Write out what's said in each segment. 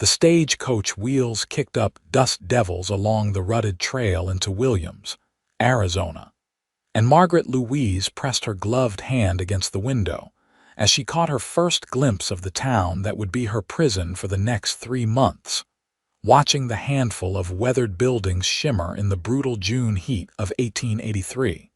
The stagecoach wheels kicked up dust devils along the rutted trail into Williams, Arizona, and Margaret Louise pressed her gloved hand against the window as she caught her first glimpse of the town that would be her prison for the next 3 months, watching the handful of weathered buildings shimmer in the brutal June heat of 1883.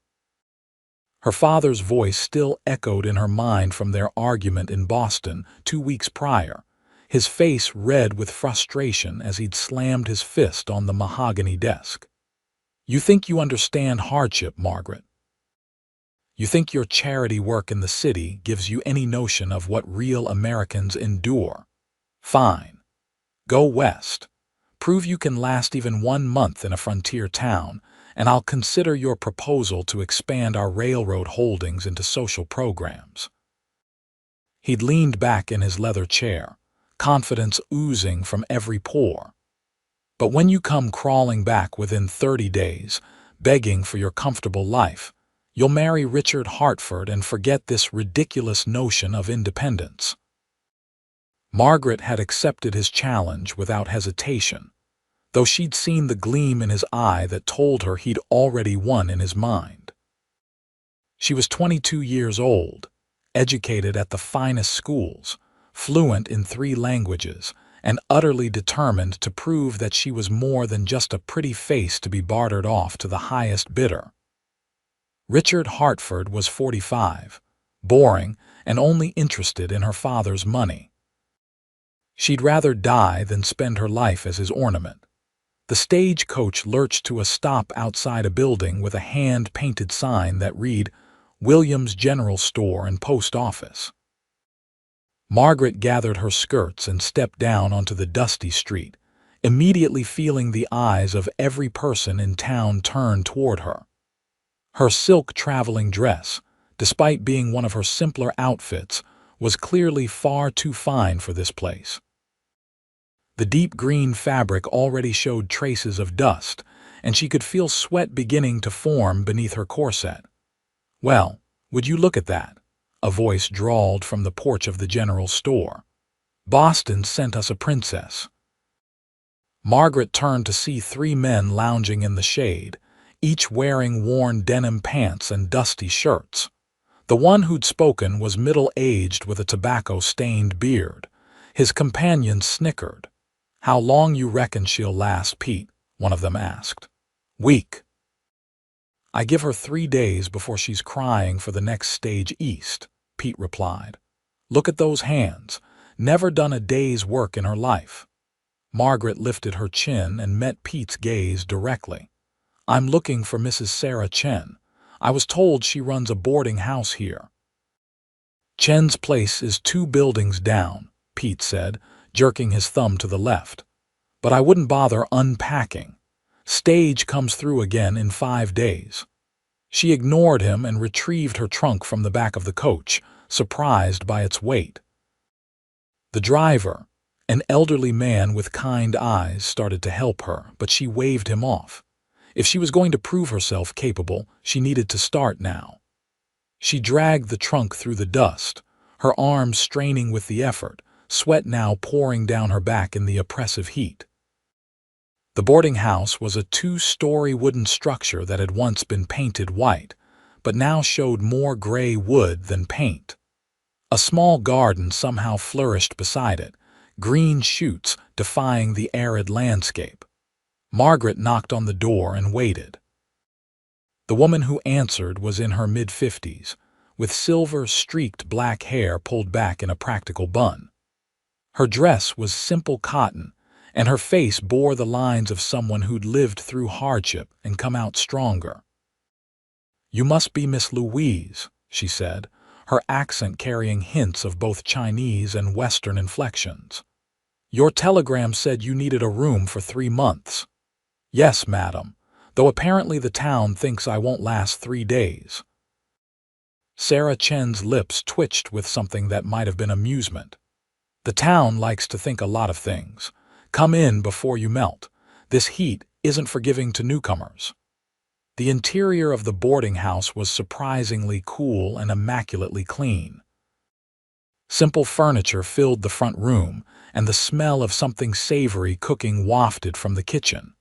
Her father's voice still echoed in her mind from their argument in Boston 2 weeks prior, his face red with frustration as he'd slammed his fist on the mahogany desk. "You think you understand hardship, Margaret? You think your charity work in the city gives you any notion of what real Americans endure? Fine. Go west. Prove you can last even 1 month in a frontier town, and I'll consider your proposal to expand our railroad holdings into social programs." He'd leaned back in his leather chair, confidence oozing from every pore. "But when you come crawling back within 30 days, begging for your comfortable life, you'll marry Richard Hartford and forget this ridiculous notion of independence." Margaret had accepted his challenge without hesitation, though she'd seen the gleam in his eye that told her he'd already won in his mind. She was 22 years old, educated at the finest schools, fluent in 3 languages, and utterly determined to prove that she was more than just a pretty face to be bartered off to the highest bidder. Richard Hartford was 45, boring, and only interested in her father's money. She'd rather die than spend her life as his ornament. The stagecoach lurched to a stop outside a building with a hand-painted sign that read, "Williams General Store and Post Office." Margaret gathered her skirts and stepped down onto the dusty street, immediately feeling the eyes of every person in town turn toward her. Her silk traveling dress, despite being one of her simpler outfits, was clearly far too fine for this place. The deep green fabric already showed traces of dust, and she could feel sweat beginning to form beneath her corset. "Well, would you look at that?" a voice drawled from the porch of the general store. "Boston sent us a princess." Margaret turned to see 3 men lounging in the shade, each wearing worn denim pants and dusty shirts. The one who'd spoken was middle-aged with a tobacco-stained beard. His companion snickered. "How long you reckon she'll last, Pete?" one of them asked. "Week. I give her 3 days before she's crying for the next stage east," Pete replied. "Look at those hands. Never done a day's work in her life." Margaret lifted her chin and met Pete's gaze directly. "I'm looking for Mrs. Sarah Chen. I was told she runs a boarding house here." "Chen's place is 2 buildings down," Pete said, jerking his thumb to the left. "But I wouldn't bother unpacking. Stage comes through again in 5 days." She ignored him and retrieved her trunk from the back of the coach, surprised by its weight. The driver, an elderly man with kind eyes, started to help her, but she waved him off. If she was going to prove herself capable, she needed to start now. She dragged the trunk through the dust, her arms straining with the effort, sweat now pouring down her back in the oppressive heat. The boarding house was a 2-story wooden structure that had once been painted white, but now showed more gray wood than paint. A small garden somehow flourished beside it, green shoots defying the arid landscape. Margaret knocked on the door and waited. The woman who answered was in her mid-50s, with silver-streaked black hair pulled back in a practical bun. Her dress was simple cotton, and her face bore the lines of someone who'd lived through hardship and come out stronger. "You must be Miss Louise," she said, her accent carrying hints of both Chinese and Western inflections. "Your telegram said you needed a room for 3 months." "Yes, madam, though apparently the town thinks I won't last 3 days." Sarah Chen's lips twitched with something that might have been amusement. "The town likes to think a lot of things. Come in before you melt. This heat isn't forgiving to newcomers." The interior of the boarding house was surprisingly cool and immaculately clean. Simple furniture filled the front room, and the smell of something savory cooking wafted from the kitchen.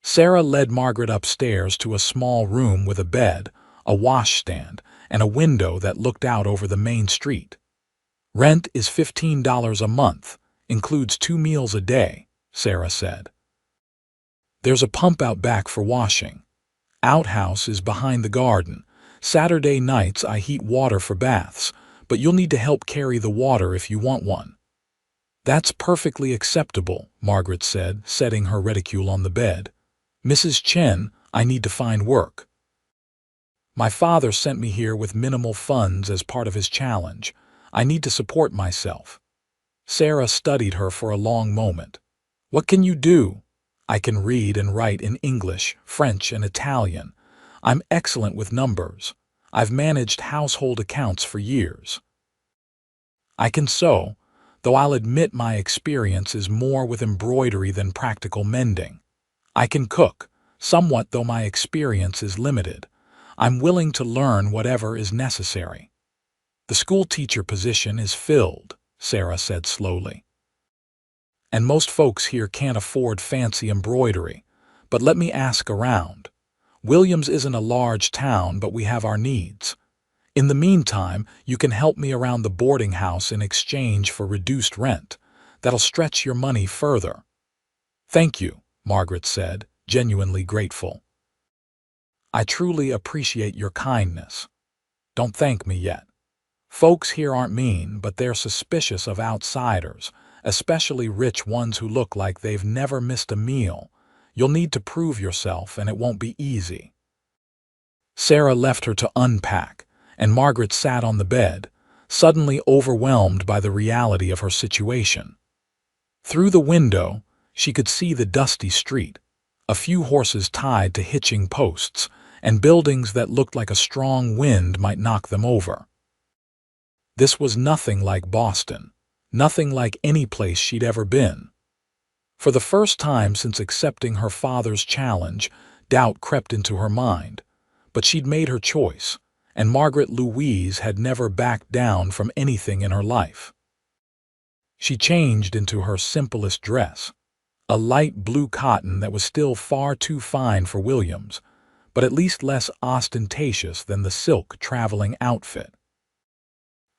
Sarah led Margaret upstairs to a small room with a bed, a washstand, and a window that looked out over the main street. "Rent is $15 a month, includes 2 meals a day," Sarah said. "There's a pump out back for washing. Outhouse is behind the garden. Saturday nights I heat water for baths, but you'll need to help carry the water if you want one." "That's perfectly acceptable," Margaret said, setting her reticule on the bed. "Mrs. Chen, I need to find work. My father sent me here with minimal funds as part of his challenge. I need to support myself." Sarah studied her for a long moment. "What can you do?" "I can read and write in English, French, and Italian. I'm excellent with numbers. I've managed household accounts for years. I can sew, though I'll admit my experience is more with embroidery than practical mending. I can cook, somewhat, though my experience is limited. I'm willing to learn whatever is necessary." "The school teacher position is filled," Sarah said slowly. "And most folks here can't afford fancy embroidery. But let me ask around. Williams isn't a large town, but we have our needs. In the meantime, you can help me around the boarding house in exchange for reduced rent. That'll stretch your money further." "Thank you," Margaret said, genuinely grateful. "I truly appreciate your kindness." "Don't thank me yet. Folks here aren't mean, but they're suspicious of outsiders, especially rich ones who look like they've never missed a meal. You'll need to prove yourself, and it won't be easy." Sarah left her to unpack, and Margaret sat on the bed, suddenly overwhelmed by the reality of her situation. Through the window, she could see the dusty street, a few horses tied to hitching posts, and buildings that looked like a strong wind might knock them over. This was nothing like Boston, nothing like any place she'd ever been. For the first time since accepting her father's challenge, doubt crept into her mind. But she'd made her choice, and Margaret Louise had never backed down from anything in her life. She changed into her simplest dress, a light blue cotton that was still far too fine for Williams, but at least less ostentatious than the silk traveling outfit.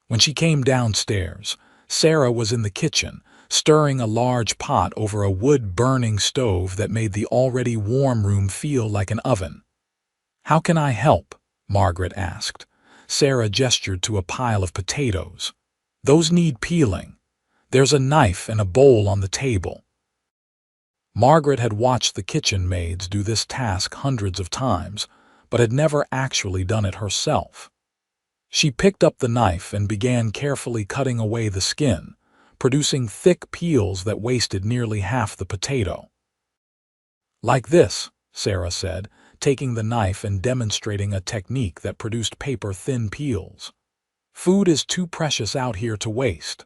When she came downstairs, Sarah was in the kitchen, stirring a large pot over a wood-burning stove that made the already warm room feel like an oven. "How can I help?" Margaret asked. Sarah gestured to a pile of potatoes. "Those need peeling. There's a knife and a bowl on the table." Margaret had watched the kitchen maids do this task hundreds of times, but had never actually done it herself. She picked up the knife and began carefully cutting away the skin, producing thick peels that wasted nearly half the potato. "Like this," Sarah said, taking the knife and demonstrating a technique that produced paper-thin peels. "Food is too precious out here to waste."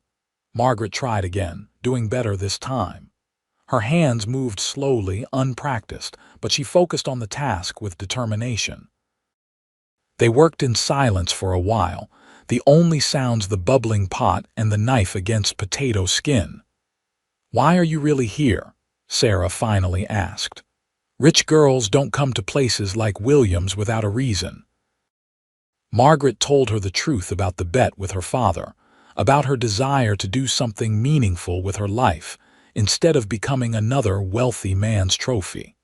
Margaret tried again, doing better this time. Her hands moved slowly, unpracticed, but she focused on the task with determination. They worked in silence for a while, the only sounds the bubbling pot and the knife against potato skin. "Why are you really here?" Sarah finally asked. "Rich girls don't come to places like Williams without a reason." Margaret told her the truth about the bet with her father, about her desire to do something meaningful with her life, instead of becoming another wealthy man's trophy.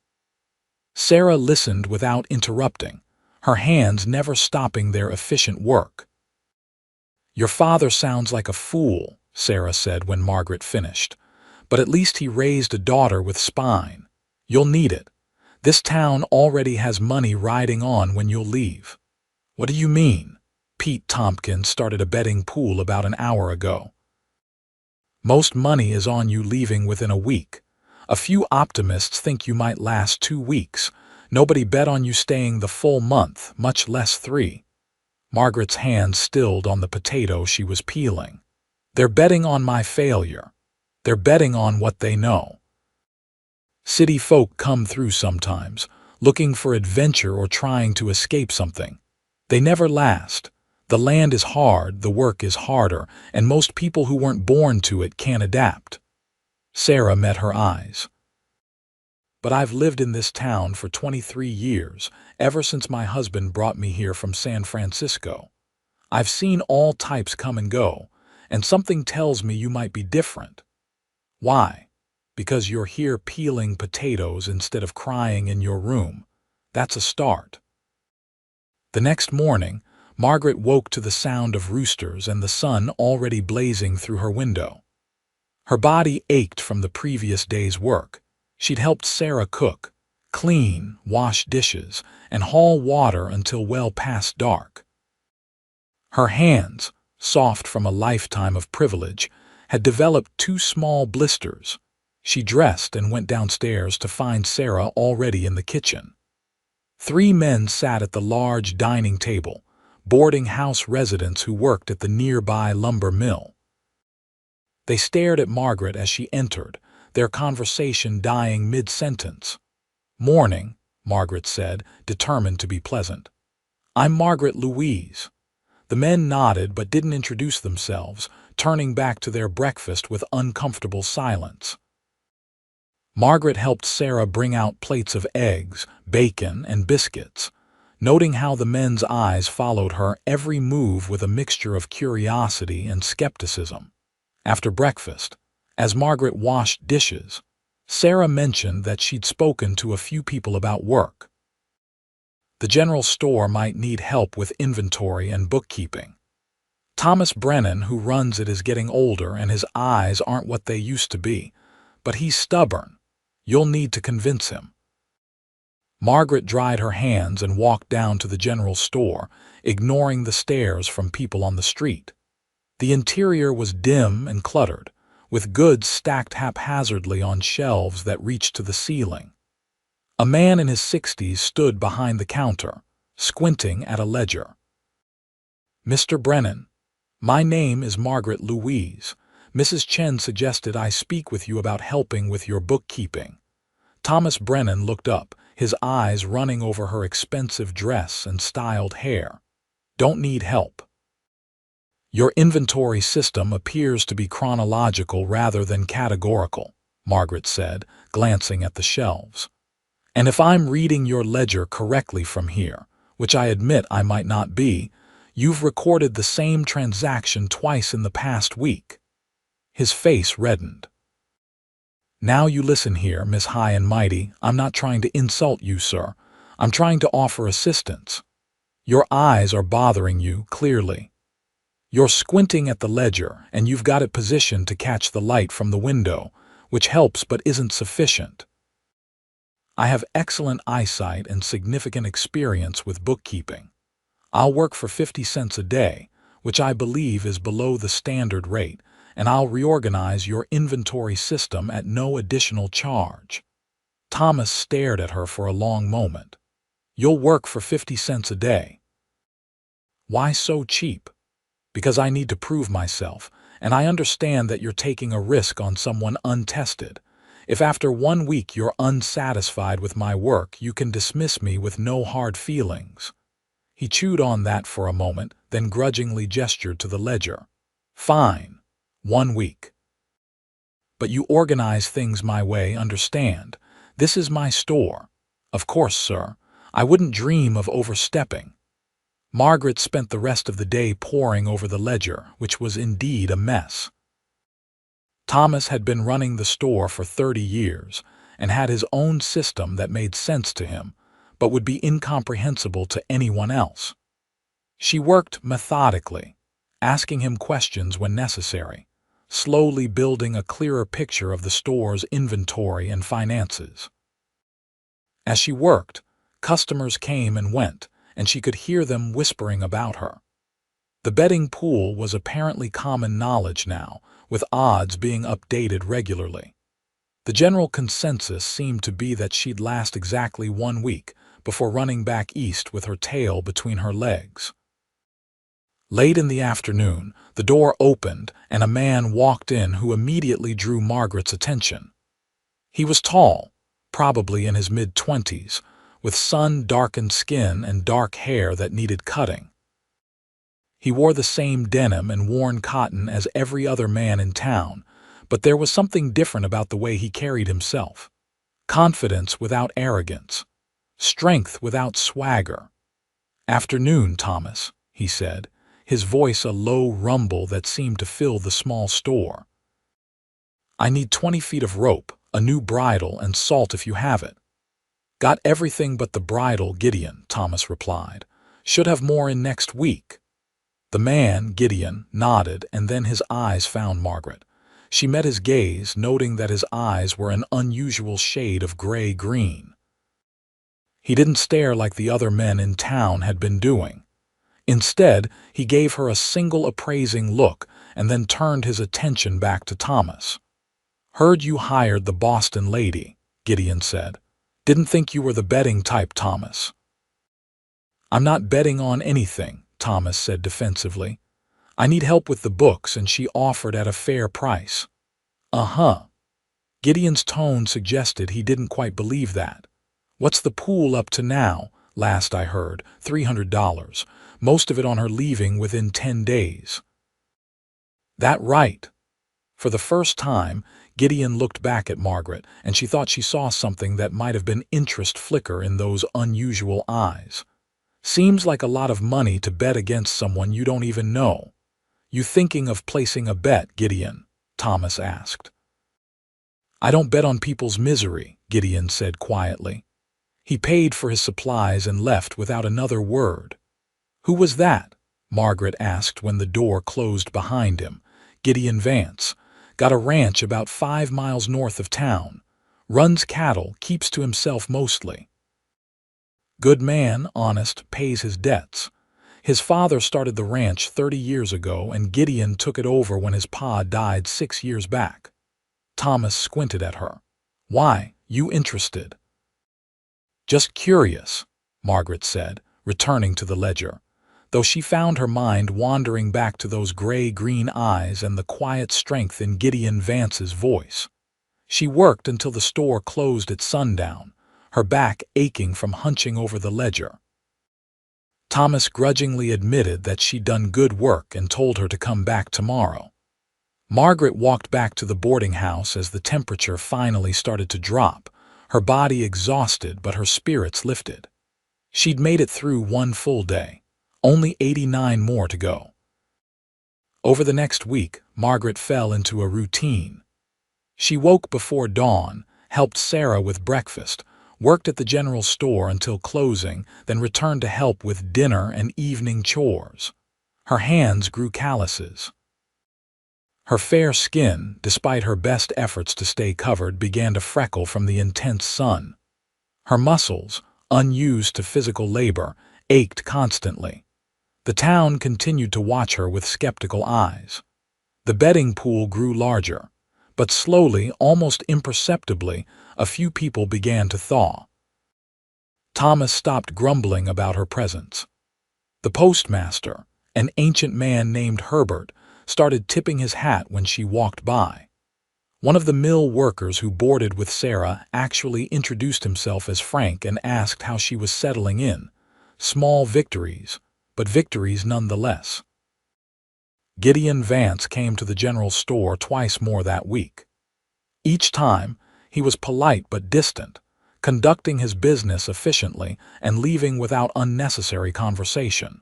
Sarah listened without interrupting, her hands never stopping their efficient work. "Your father sounds like a fool," Sarah said when Margaret finished, "but at least he raised a daughter with spine. You'll need it. This town already has money riding on when you'll leave." "What do you mean?" Pete Tompkins started a betting pool about an hour ago. "Most money is on you leaving within a week. A few optimists think you might last 2 weeks. Nobody bet on you staying the full month, much less 3. Margaret's hands stilled on the potato she was peeling. "They're betting on my failure. They're betting on what they know. City folk come through sometimes, looking for adventure or trying to escape something. They never last. The land is hard, the work is harder, and most people who weren't born to it can't adapt. Sarah met her eyes. But I've lived in this town for 23 years, ever since my husband brought me here from San Francisco. I've seen all types come and go, and something tells me you might be different. Why? Because you're here peeling potatoes instead of crying in your room. That's a start. The next morning, Margaret woke to the sound of roosters and the sun already blazing through her window. Her body ached from the previous day's work. She'd helped Sarah cook, clean, wash dishes, and haul water until well past dark. Her hands, soft from a lifetime of privilege, had developed 2 small blisters. She dressed and went downstairs to find Sarah already in the kitchen. 3 men sat at the large dining table, boarding house residents who worked at the nearby lumber mill. They stared at Margaret as she entered, their conversation dying mid-sentence. "Morning," Margaret said, determined to be pleasant. "I'm Margaret Louise." The men nodded but didn't introduce themselves, turning back to their breakfast with uncomfortable silence. Margaret helped Sarah bring out plates of eggs, bacon, and biscuits, noting how the men's eyes followed her every move with a mixture of curiosity and skepticism. After breakfast, as Margaret washed dishes, Sarah mentioned that she'd spoken to a few people about work. The general store might need help with inventory and bookkeeping. Thomas Brennan, who runs it, is getting older and his eyes aren't what they used to be, but he's stubborn. You'll need to convince him. Margaret dried her hands and walked down to the general store, ignoring the stares from people on the street. The interior was dim and cluttered, with goods stacked haphazardly on shelves that reached to the ceiling. A man in his 60s stood behind the counter, squinting at a ledger. "Mr. Brennan, my name is Margaret Louise. Mrs. Chen suggested I speak with you about helping with your bookkeeping." Thomas Brennan looked up, his eyes running over her expensive dress and styled hair. "Don't need help. Your inventory system appears to be chronological rather than categorical," Margaret said, glancing at the shelves. "And if I'm reading your ledger correctly from here, which I admit I might not be, you've recorded the same transaction twice in the past week." His face reddened. "Now you listen here, Miss High and Mighty. I'm not trying to insult you, sir. I'm trying to offer assistance. Your eyes are bothering you, clearly. You're squinting at the ledger, and you've got it positioned to catch the light from the window, which helps but isn't sufficient. I have excellent eyesight and significant experience with bookkeeping. I'll work for 50 cents a day, which I believe is below the standard rate, and I'll reorganize your inventory system at no additional charge." Thomas stared at her for a long moment. "You'll work for 50 cents a day. Why so cheap?" "Because I need to prove myself, and I understand that you're taking a risk on someone untested. If after 1 week you're unsatisfied with my work, you can dismiss me with no hard feelings." He chewed on that for a moment, then grudgingly gestured to the ledger. "Fine. 1 week. But you organize things my way, understand? This is my store." "Of course, sir. I wouldn't dream of overstepping." Margaret spent the rest of the day poring over the ledger, which was indeed a mess. Thomas had been running the store for 30 years and had his own system that made sense to him, but would be incomprehensible to anyone else. She worked methodically, asking him questions when necessary, slowly building a clearer picture of the store's inventory and finances. As she worked, customers came and went, and she could hear them whispering about her. The betting pool was apparently common knowledge now, with odds being updated regularly. The general consensus seemed to be that she'd last exactly 1 week before running back east with her tail between her legs. Late in the afternoon, the door opened and a man walked in who immediately drew Margaret's attention. He was tall, probably in his mid-20s, with sun-darkened skin and dark hair that needed cutting. He wore the same denim and worn cotton as every other man in town, but there was something different about the way he carried himself. Confidence without arrogance. Strength without swagger. "Afternoon, Thomas," he said, his voice a low rumble that seemed to fill the small store. "I need 20 feet of rope, a new bridle, and salt if you have it." "Got everything but the bridle, Gideon," Thomas replied. "Should have more in next week." The man, Gideon, nodded, and then his eyes found Margaret. She met his gaze, noting that his eyes were an unusual shade of gray-green. He didn't stare like the other men in town had been doing. Instead, he gave her a single appraising look and then turned his attention back to Thomas. "Heard you hired the Boston lady," Gideon said. "Didn't think you were the betting type, Thomas." "I'm not betting on anything," Thomas said defensively. "I need help with the books, and she offered at a fair price." "Uh-huh." Gideon's tone suggested he didn't quite believe that. "What's the pool up to now? Last I heard, $300, most of it on her leaving within 10 days. "That right?" For the first time, Gideon looked back at Margaret, and she thought she saw something that might have been interest flicker in those unusual eyes. "Seems like a lot of money to bet against someone you don't even know." "You thinking of placing a bet, Gideon?" Thomas asked. "I don't bet on people's misery," Gideon said quietly. He paid for his supplies and left without another word. "Who was that?" Margaret asked when the door closed behind him. "Gideon Vance. Got a ranch about 5 miles north of town. Runs cattle, keeps to himself mostly. Good man, honest, pays his debts. His father started the ranch 30 years ago, and Gideon took it over when his pa died 6 years back." Thomas squinted at her. "Why, you interested?" "Just curious," Margaret said, returning to the ledger, though she found her mind wandering back to those gray-green eyes and the quiet strength in Gideon Vance's voice. She worked until the store closed at sundown, her back aching from hunching over the ledger. Thomas grudgingly admitted that she'd done good work and told her to come back tomorrow. Margaret walked back to the boarding house as the temperature finally started to drop, her body exhausted but her spirits lifted. She'd made it through one full day, only 89 more to go. Over the next week, Margaret fell into a routine. She woke before dawn, helped Sarah with breakfast, worked at the general store until closing, then returned to help with dinner and evening chores. Her hands grew calluses. Her fair skin, despite her best efforts to stay covered, began to freckle from the intense sun. Her muscles, unused to physical labor, ached constantly. The town continued to watch her with skeptical eyes. The betting pool grew larger, but slowly, almost imperceptibly, a few people began to thaw. Thomas stopped grumbling about her presence. The postmaster, an ancient man named Herbert, started tipping his hat when she walked by. One of the mill workers who boarded with Sarah actually introduced himself as Frank and asked how she was settling in. Small victories, but victories nonetheless. Gideon Vance came to the general store twice more that week. Each time, he was polite but distant, conducting his business efficiently and leaving without unnecessary conversation.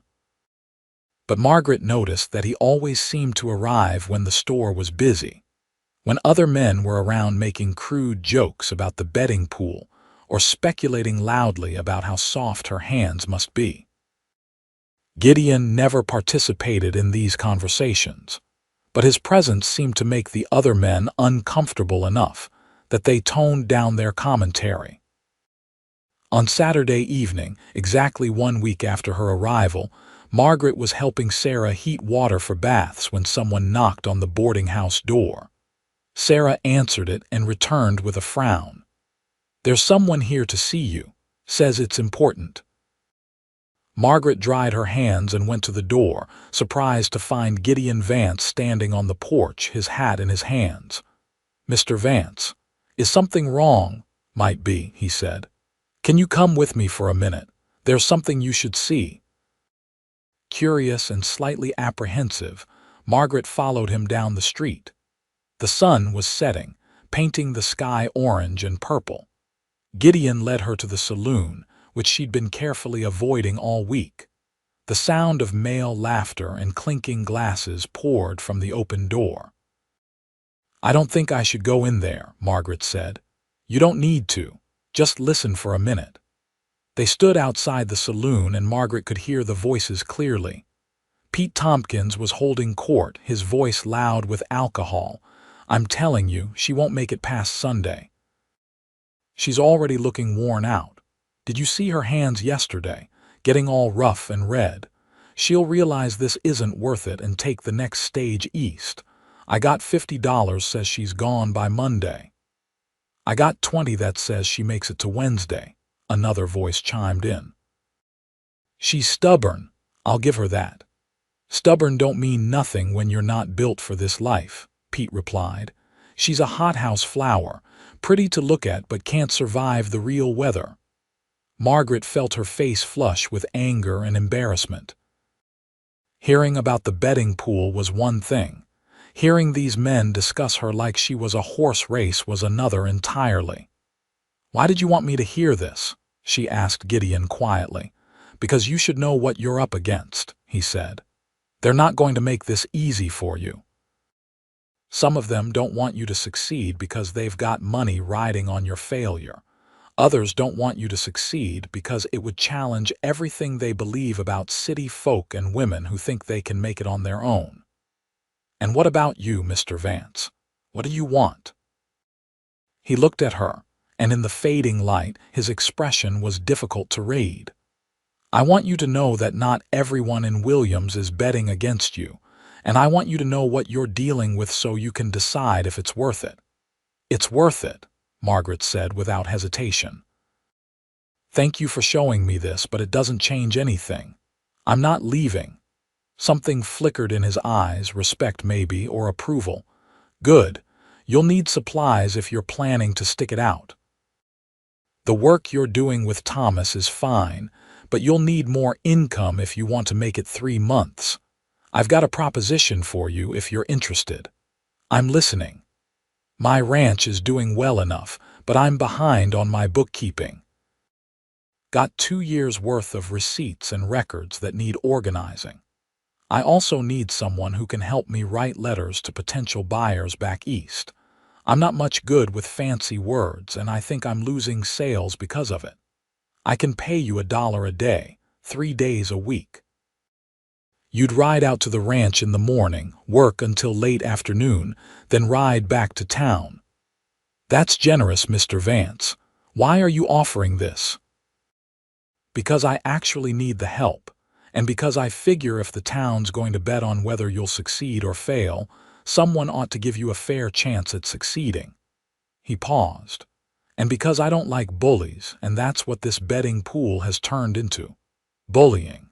But Margaret noticed that he always seemed to arrive when the store was busy, when other men were around making crude jokes about the betting pool or speculating loudly about how soft her hands must be. Gideon never participated in these conversations, but his presence seemed to make the other men uncomfortable enough that they toned down their commentary. On Saturday evening, exactly 1 week after her arrival, Margaret was helping Sarah heat water for baths when someone knocked on the boarding house door. Sarah answered it and returned with a frown. "There's someone here to see you. Says it's important." Margaret dried her hands and went to the door, surprised to find Gideon Vance standing on the porch, his hat in his hands. "Mr. Vance, is something wrong?" "Might be," he said. "Can you come with me for a minute? There's something you should see." Curious and slightly apprehensive, Margaret followed him down the street. The sun was setting, painting the sky orange and purple. Gideon led her to the saloon, which she'd been carefully avoiding all week. The sound of male laughter and clinking glasses poured from the open door. "I don't think I should go in there," Margaret said. "You don't need to. Just listen for a minute." They stood outside the saloon and Margaret could hear the voices clearly. Pete Tompkins was holding court, his voice loud with alcohol. "I'm telling you, she won't make it past Sunday. She's already looking worn out. Did you see her hands yesterday, getting all rough and red? She'll realize this isn't worth it and take the next stage east. I got $50 says she's gone by Monday." "I got 20 that says she makes it to Wednesday," another voice chimed in. "She's stubborn, I'll give her that." "Stubborn don't mean nothing when you're not built for this life," Pete replied. "She's a hothouse flower, pretty to look at but can't survive the real weather." Margaret felt her face flush with anger and embarrassment. Hearing about the betting pool was one thing. Hearing these men discuss her like she was a horse race was another entirely. "Why did you want me to hear this?" she asked Gideon quietly. "Because you should know what you're up against," he said. "They're not going to make this easy for you. Some of them don't want you to succeed because they've got money riding on your failure. Others don't want you to succeed because it would challenge everything they believe about city folk and women who think they can make it on their own. And what about you, Mr. Vance? What do you want?" He looked at her, and in the fading light, his expression was difficult to read. "I want you to know that not everyone in Williams is betting against you, and I want you to know what you're dealing with so you can decide if it's worth it." "It's worth it," Margaret said without hesitation. "Thank you for showing me this, but it doesn't change anything. I'm not leaving." Something flickered in his eyes, respect maybe, or approval. "Good. You'll need supplies if you're planning to stick it out. The work you're doing with Thomas is fine, but you'll need more income if you want to make it 3 months. I've got a proposition for you if you're interested." "I'm listening." "My ranch is doing well enough, but I'm behind on my bookkeeping. Got 2 years' worth of receipts and records that need organizing. I also need someone who can help me write letters to potential buyers back east. I'm not much good with fancy words, and I think I'm losing sales because of it. I can pay you $1 a day, 3 days a week. You'd ride out to the ranch in the morning, work until late afternoon, then ride back to town." "That's generous, Mr. Vance. Why are you offering this?" "Because I actually need the help, and because I figure if the town's going to bet on whether you'll succeed or fail, someone ought to give you a fair chance at succeeding." He paused. "And because I don't like bullies, and that's what this betting pool has turned into. Bullying."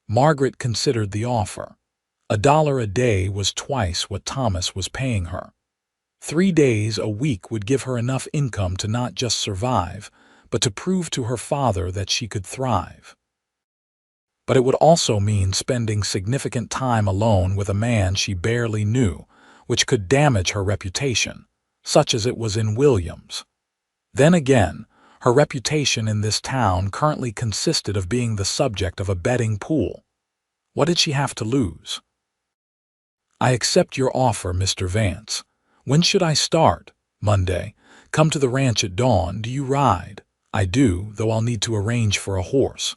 Margaret considered the offer. $1 a day was twice what Thomas was paying her. 3 days a week would give her enough income to not just survive, but to prove to her father that she could thrive. But it would also mean spending significant time alone with a man she barely knew, which could damage her reputation, such as it was in Williams. Then again, her reputation in this town currently consisted of being the subject of a betting pool. What did she have to lose? "I accept your offer, Mr. Vance. When should I start?" "Monday. Come to the ranch at dawn. Do you ride?" "I do, though I'll need to arrange for a horse."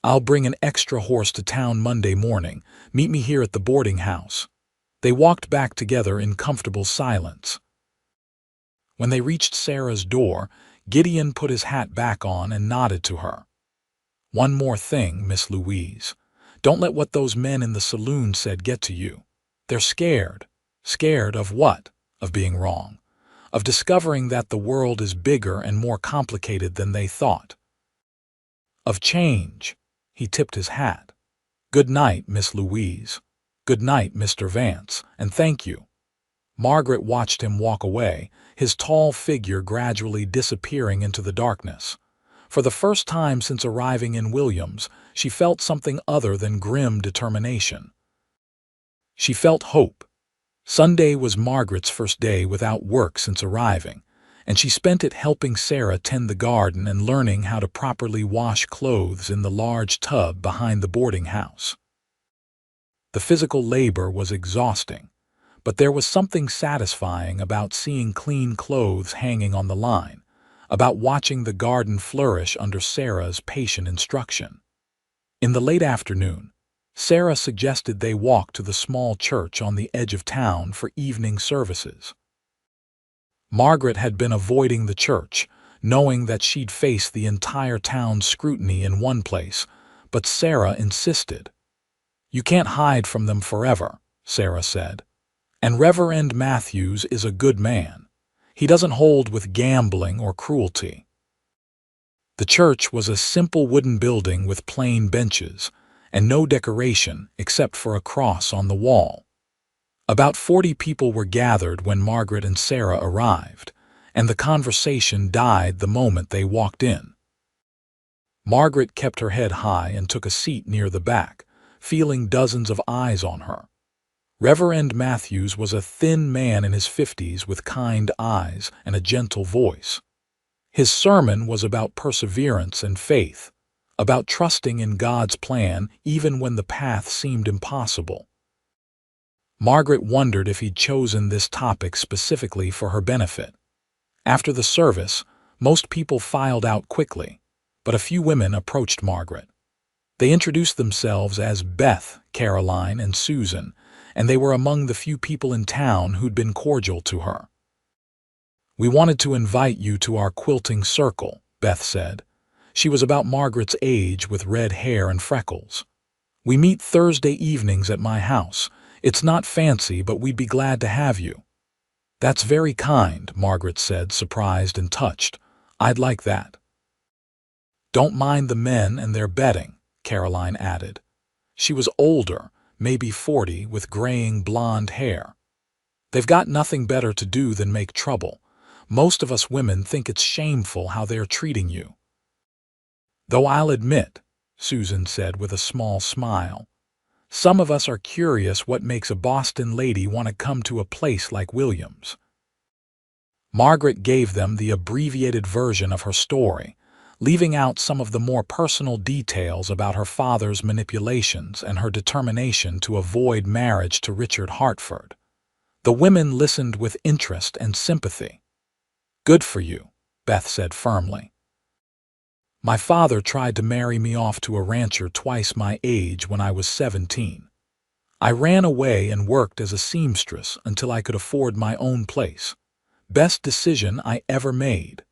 "I'll bring an extra horse to town Monday morning. Meet me here at the boarding house." They walked back together in comfortable silence. When they reached Sarah's door, Gideon put his hat back on and nodded to her. "One more thing, Miss Louise. Don't let what those men in the saloon said get to you. They're scared. Scared of what? Of being wrong. Of discovering that the world is bigger and more complicated than they thought. Of change." He tipped his hat. "Good night, Miss Louise. Good night, Mr. Vance, and thank you." Margaret watched him walk away, his tall figure gradually disappearing into the darkness. For the first time since arriving in Williams, she felt something other than grim determination. She felt hope. Sunday was Margaret's first day without work since arriving, and she spent it helping Sarah tend the garden and learning how to properly wash clothes in the large tub behind the boarding house. The physical labor was exhausting, but there was something satisfying about seeing clean clothes hanging on the line, about watching the garden flourish under Sarah's patient instruction. In the late afternoon, Sarah suggested they walk to the small church on the edge of town for evening services. Margaret had been avoiding the church, knowing that she'd face the entire town's scrutiny in one place, but Sarah insisted. "You can't hide from them forever," Sarah said. "And Reverend Matthews is a good man. He doesn't hold with gambling or cruelty." The church was a simple wooden building with plain benches, and no decoration except for a cross on the wall. About 40 people were gathered when Margaret and Sarah arrived, and the conversation died the moment they walked in. Margaret kept her head high and took a seat near the back, feeling dozens of eyes on her. Reverend Matthews was a thin man in his 50s with kind eyes and a gentle voice. His sermon was about perseverance and faith, about trusting in God's plan even when the path seemed impossible. Margaret wondered if he'd chosen this topic specifically for her benefit. After the service, most people filed out quickly, but a few women approached Margaret. They introduced themselves as Beth, Caroline, and Susan, and they were among the few people in town who'd been cordial to her. "We wanted to invite you to our quilting circle," Beth said. She was about Margaret's age with red hair and freckles. "We meet Thursday evenings at my house. It's not fancy, but we'd be glad to have you." "That's very kind," Margaret said, surprised and touched. "I'd like that." "Don't mind the men and their bedding," Caroline added. She was older, maybe 40, with graying blonde hair. "They've got nothing better to do than make trouble. Most of us women think it's shameful how they're treating you." "Though I'll admit," Susan said with a small smile, "some of us are curious what makes a Boston lady want to come to a place like Williams." Margaret gave them the abbreviated version of her story, leaving out some of the more personal details about her father's manipulations and her determination to avoid marriage to Richard Hartford. The women listened with interest and sympathy. "Good for you," Beth said firmly. "My father tried to marry me off to a rancher twice my age when I was 17. I ran away and worked as a seamstress until I could afford my own place. Best decision I ever made."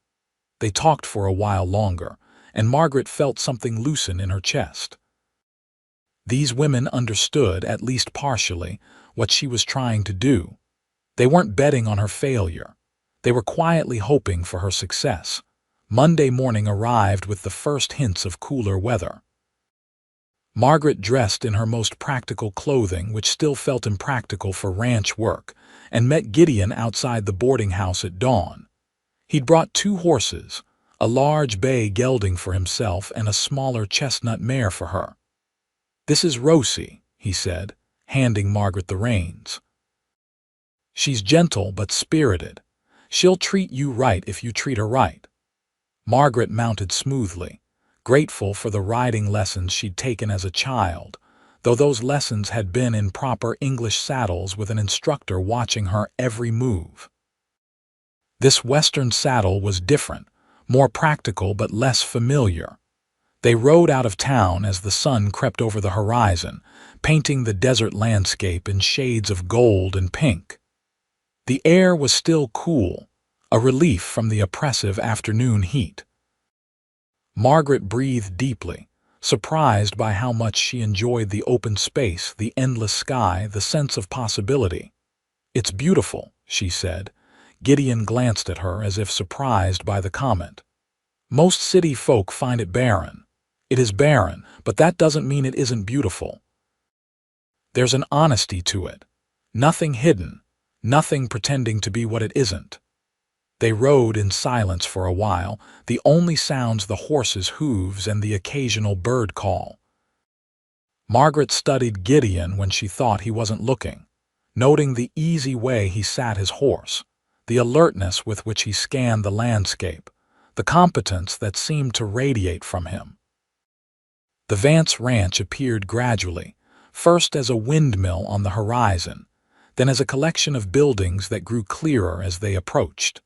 They talked for a while longer, and Margaret felt something loosen in her chest. These women understood, at least partially, what she was trying to do. They weren't betting on her failure. They were quietly hoping for her success. Monday morning arrived with the first hints of cooler weather. Margaret dressed in her most practical clothing, which still felt impractical for ranch work, and met Gideon outside the boarding house at dawn. He'd brought 2 horses, a large bay gelding for himself and a smaller chestnut mare for her. "This is Rosie," he said, handing Margaret the reins. "She's gentle but spirited. She'll treat you right if you treat her right." Margaret mounted smoothly, grateful for the riding lessons she'd taken as a child, though those lessons had been in proper English saddles with an instructor watching her every move. This Western saddle was different, more practical but less familiar. They rode out of town as the sun crept over the horizon, painting the desert landscape in shades of gold and pink. The air was still cool, a relief from the oppressive afternoon heat. Margaret breathed deeply, surprised by how much she enjoyed the open space, the endless sky, the sense of possibility. "It's beautiful," she said. Gideon glanced at her as if surprised by the comment. "Most city folk find it barren." "It is barren, but that doesn't mean it isn't beautiful. There's an honesty to it. Nothing hidden, nothing pretending to be what it isn't." They rode in silence for a while, the only sounds the horses' hooves and the occasional bird call. Margaret studied Gideon when she thought he wasn't looking, noting the easy way he sat his horse, the alertness with which he scanned the landscape, the competence that seemed to radiate from him. The Vance Ranch appeared gradually, first as a windmill on the horizon, then as a collection of buildings that grew clearer as they approached.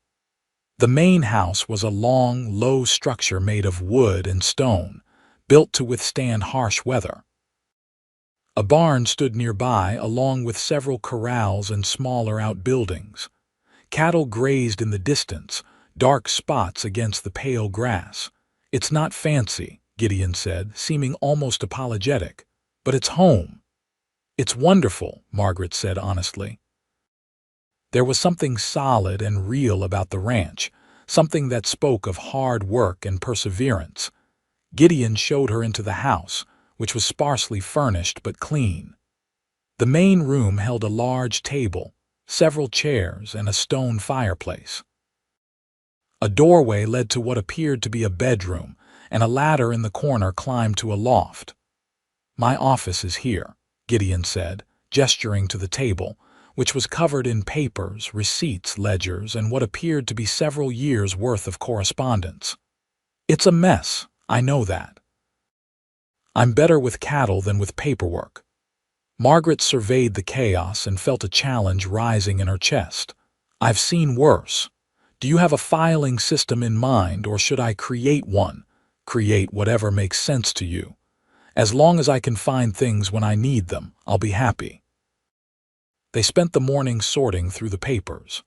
The main house was a long, low structure made of wood and stone, built to withstand harsh weather. A barn stood nearby, along with several corrals and smaller outbuildings. Cattle grazed in the distance, dark spots against the pale grass. "It's not fancy," Gideon said, seeming almost apologetic, "but it's home." "It's wonderful," Margaret said honestly. There was something solid and real about the ranch, something that spoke of hard work and perseverance. Gideon showed her into the house, which was sparsely furnished but clean. The main room held a large table, several chairs, and a stone fireplace. A doorway led to what appeared to be a bedroom, and a ladder in the corner climbed to a loft. "My office is here," Gideon said, gesturing to the table, which was covered in papers, receipts, ledgers, and what appeared to be several years' worth of correspondence. "It's a mess, I know that. I'm better with cattle than with paperwork." Margaret surveyed the chaos and felt a challenge rising in her chest. "I've seen worse. Do you have a filing system in mind, or should I create one? Create whatever makes sense to you. As long as I can find things when I need them, I'll be happy." They spent the morning sorting through the papers.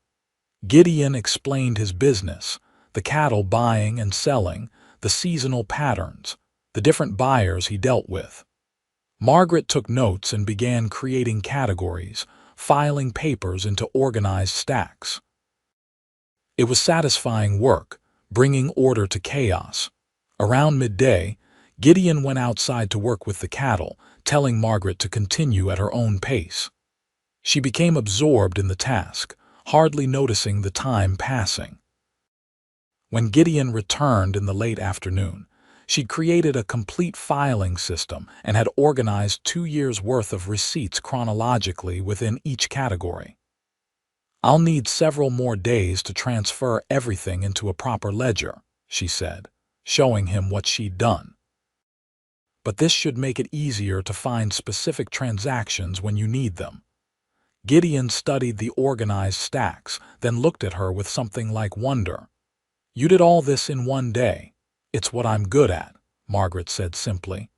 Gideon explained his business, the cattle buying and selling, the seasonal patterns, the different buyers he dealt with. Margaret took notes and began creating categories, filing papers into organized stacks. It was satisfying work, bringing order to chaos. Around midday, Gideon went outside to work with the cattle, telling Margaret to continue at her own pace. She became absorbed in the task, hardly noticing the time passing. When Gideon returned in the late afternoon, she'd created a complete filing system and had organized 2 years' worth of receipts chronologically within each category. "I'll need several more days to transfer everything into a proper ledger," she said, showing him what she'd done. "But this should make it easier to find specific transactions when you need them." Gideon studied the organized stacks, then looked at her with something like wonder. "You did all this in one day." "It's what I'm good at," Margaret said simply.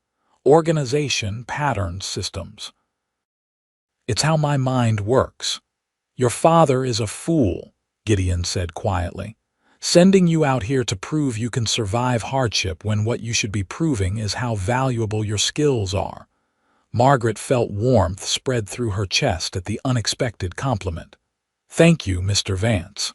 "Organization, patterns, systems. It's how my mind works." "Your father is a fool," Gideon said quietly, "sending you out here to prove you can survive hardship when what you should be proving is how valuable your skills are." Margaret felt warmth spread through her chest at the unexpected compliment. "Thank you, Mr. Vance."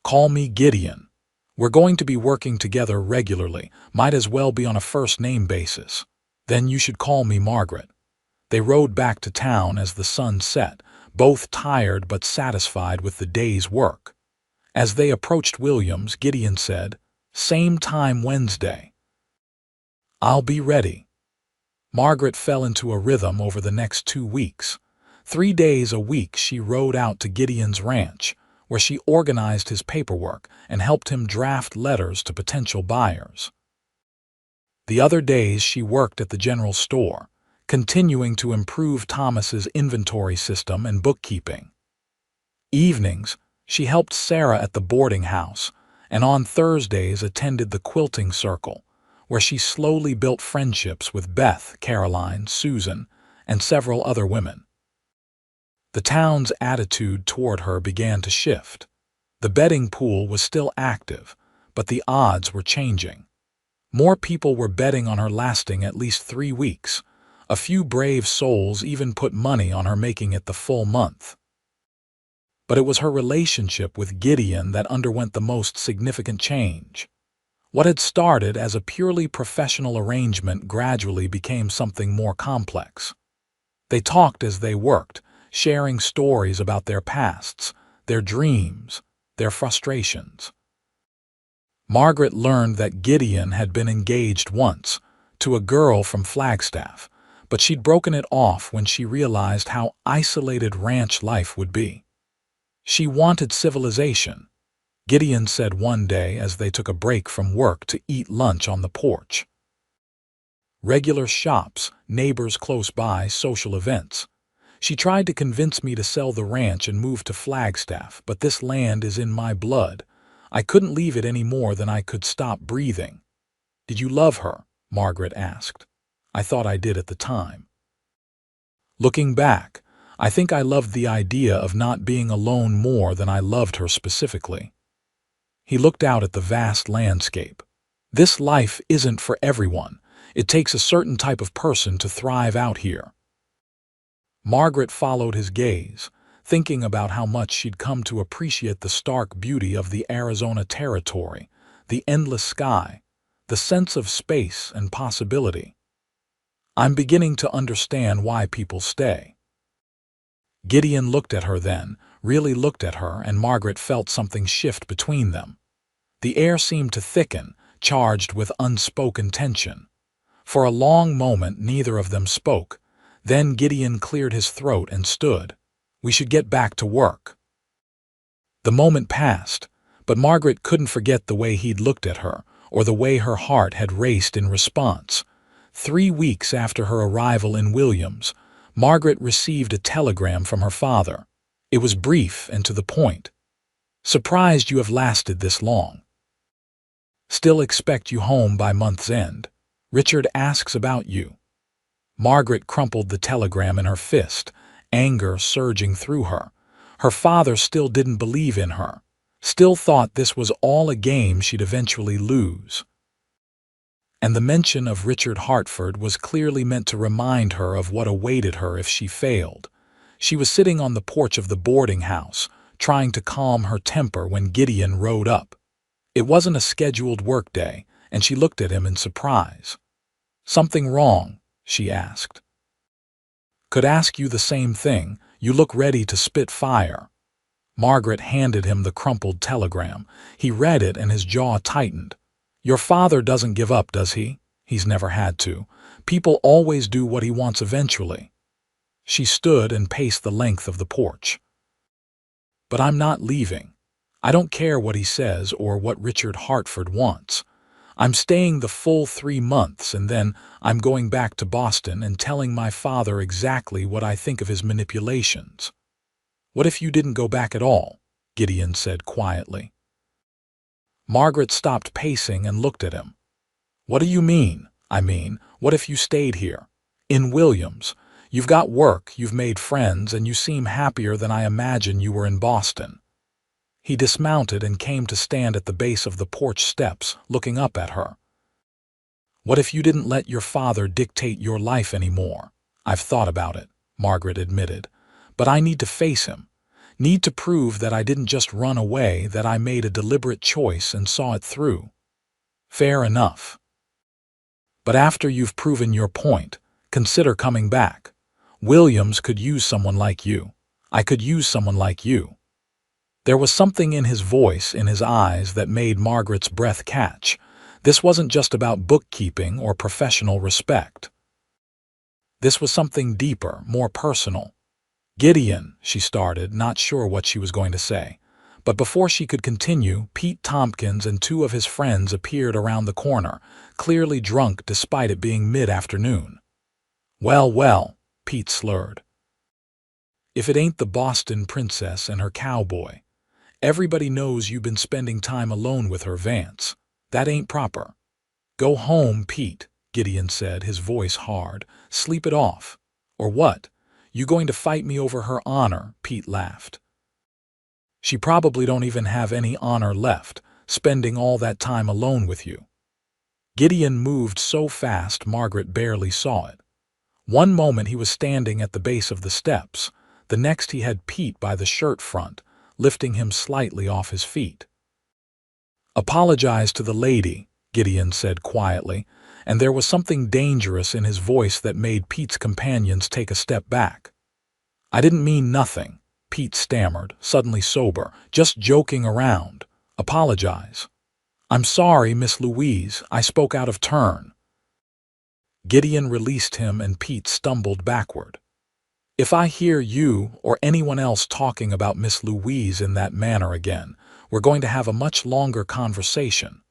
"Call me Gideon. We're going to be working together regularly, might as well be on a first-name basis. Then you should call me Margaret." They rode back to town as the sun set, both tired but satisfied with the day's work. As they approached Williams, Gideon said, "Same time Wednesday." "I'll be ready." Margaret fell into a rhythm over the next 2 weeks. 3 days a week she rode out to Gideon's ranch, where she organized his paperwork and helped him draft letters to potential buyers. The other days she worked at the general store, continuing to improve Thomas's inventory system and bookkeeping. Evenings, she helped Sarah at the boarding house, and on Thursdays attended the quilting circle, where she slowly built friendships with Beth, Caroline, Susan, and several other women. The town's attitude toward her began to shift. The betting pool was still active, but the odds were changing. More people were betting on her lasting at least 3 weeks. A few brave souls even put money on her making it the full month. But it was her relationship with Gideon that underwent the most significant change. What had started as a purely professional arrangement gradually became something more complex. They talked as they worked, sharing stories about their pasts, their dreams, their frustrations. Margaret learned that Gideon had been engaged once, to a girl from Flagstaff, but she'd broken it off when she realized how isolated ranch life would be. She wanted civilization, Gideon said one day as they took a break from work to eat lunch on the porch. Regular shops, neighbors close by, social events. She tried to convince me to sell the ranch and move to Flagstaff, but this land is in my blood. I couldn't leave it any more than I could stop breathing. Did you love her? Margaret asked. I thought I did at the time. Looking back, I think I loved the idea of not being alone more than I loved her specifically. He looked out at the vast landscape. This life isn't for everyone. It takes a certain type of person to thrive out here. Margaret followed his gaze, thinking about how much she'd come to appreciate the stark beauty of the Arizona territory, the endless sky, the sense of space and possibility. I'm beginning to understand why people stay. Gideon looked at her then, really looked at her, and Margaret felt something shift between them. The air seemed to thicken, charged with unspoken tension. For a long moment neither of them spoke. Then Gideon cleared his throat and stood. We should get back to work. The moment passed, but Margaret couldn't forget the way he'd looked at her, or the way her heart had raced in response. 3 weeks after her arrival in Williams, Margaret received a telegram from her father. It was brief and to the point. Surprised you have lasted this long. Still expect you home by month's end. Richard asks about you. Margaret crumpled the telegram in her fist, anger surging through her. Her father still didn't believe in her, still thought this was all a game she'd eventually lose. And the mention of Richard Hartford was clearly meant to remind her of what awaited her if she failed. She was sitting on the porch of the boarding house, trying to calm her temper when Gideon rode up. It wasn't a scheduled workday, and she looked at him in surprise. Something wrong? She asked. Could ask you the same thing. You look ready to spit fire. Margaret handed him the crumpled telegram. He read it and his jaw tightened. Your father doesn't give up, does he? He's never had to. People always do what he wants eventually. She stood and paced the length of the porch. But I'm not leaving. I don't care what he says or what Richard Hartford wants. I'm staying the full 3 months, and then I'm going back to Boston and telling my father exactly what I think of his manipulations. What if you didn't go back at all? Gideon said quietly. Margaret stopped pacing and looked at him. What do you mean? I mean, what if you stayed here? In Williams. You've got work, you've made friends, and you seem happier than I imagine you were in Boston. He dismounted and came to stand at the base of the porch steps, looking up at her. What if you didn't let your father dictate your life anymore? I've thought about it, Margaret admitted. But I need to face him. Need to prove that I didn't just run away, that I made a deliberate choice and saw it through. Fair enough. But after you've proven your point, consider coming back. Williams could use someone like you. I could use someone like you. There was something in his voice, in his eyes, that made Margaret's breath catch. This wasn't just about bookkeeping or professional respect. This was something deeper, more personal. Gideon, she started, not sure what she was going to say. But before she could continue, Pete Tompkins and 2 of his friends appeared around the corner, clearly drunk despite it being mid-afternoon. Well, Pete slurred. If it ain't the Boston princess and her cowboy. Everybody knows you've been spending time alone with her, Vance. That ain't proper. Go home, Pete, Gideon said, his voice hard. Sleep it off. Or what? You going to fight me over her honor? Pete laughed. She probably don't even have any honor left, spending all that time alone with you. Gideon moved so fast Margaret barely saw it. One moment he was standing at the base of the steps. The next he had Pete by the shirt front, lifting him slightly off his feet. Apologize to the lady, Gideon said quietly, and there was something dangerous in his voice that made Pete's companions take a step back. I didn't mean nothing. Pete stammered, suddenly sober. "Just joking around. Apologize." "I'm sorry, Miss Louise. I spoke out of turn." Gideon released him and Pete stumbled backward. "If I hear you or anyone else talking about Miss Louise in that manner again, we're going to have a much longer conversation.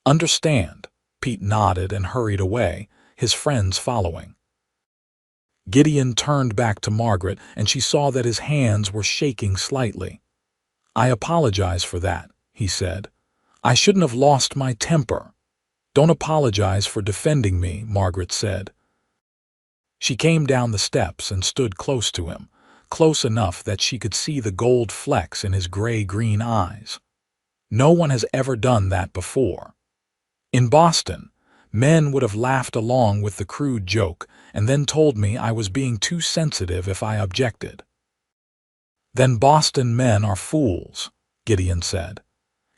Understand?" Pete nodded and hurried away, his friends following. Gideon turned back to Margaret, and she saw that his hands were shaking slightly. "I apologize for that," he said. "I shouldn't have lost my temper." "Don't apologize for defending me," Margaret said. She came down the steps and stood close to him, close enough that she could see the gold flecks in his gray-green eyes. "No one has ever done that before. In Boston, men would have laughed along with the crude joke and then told me I was being too sensitive if I objected." "Then Boston men are fools," Gideon said.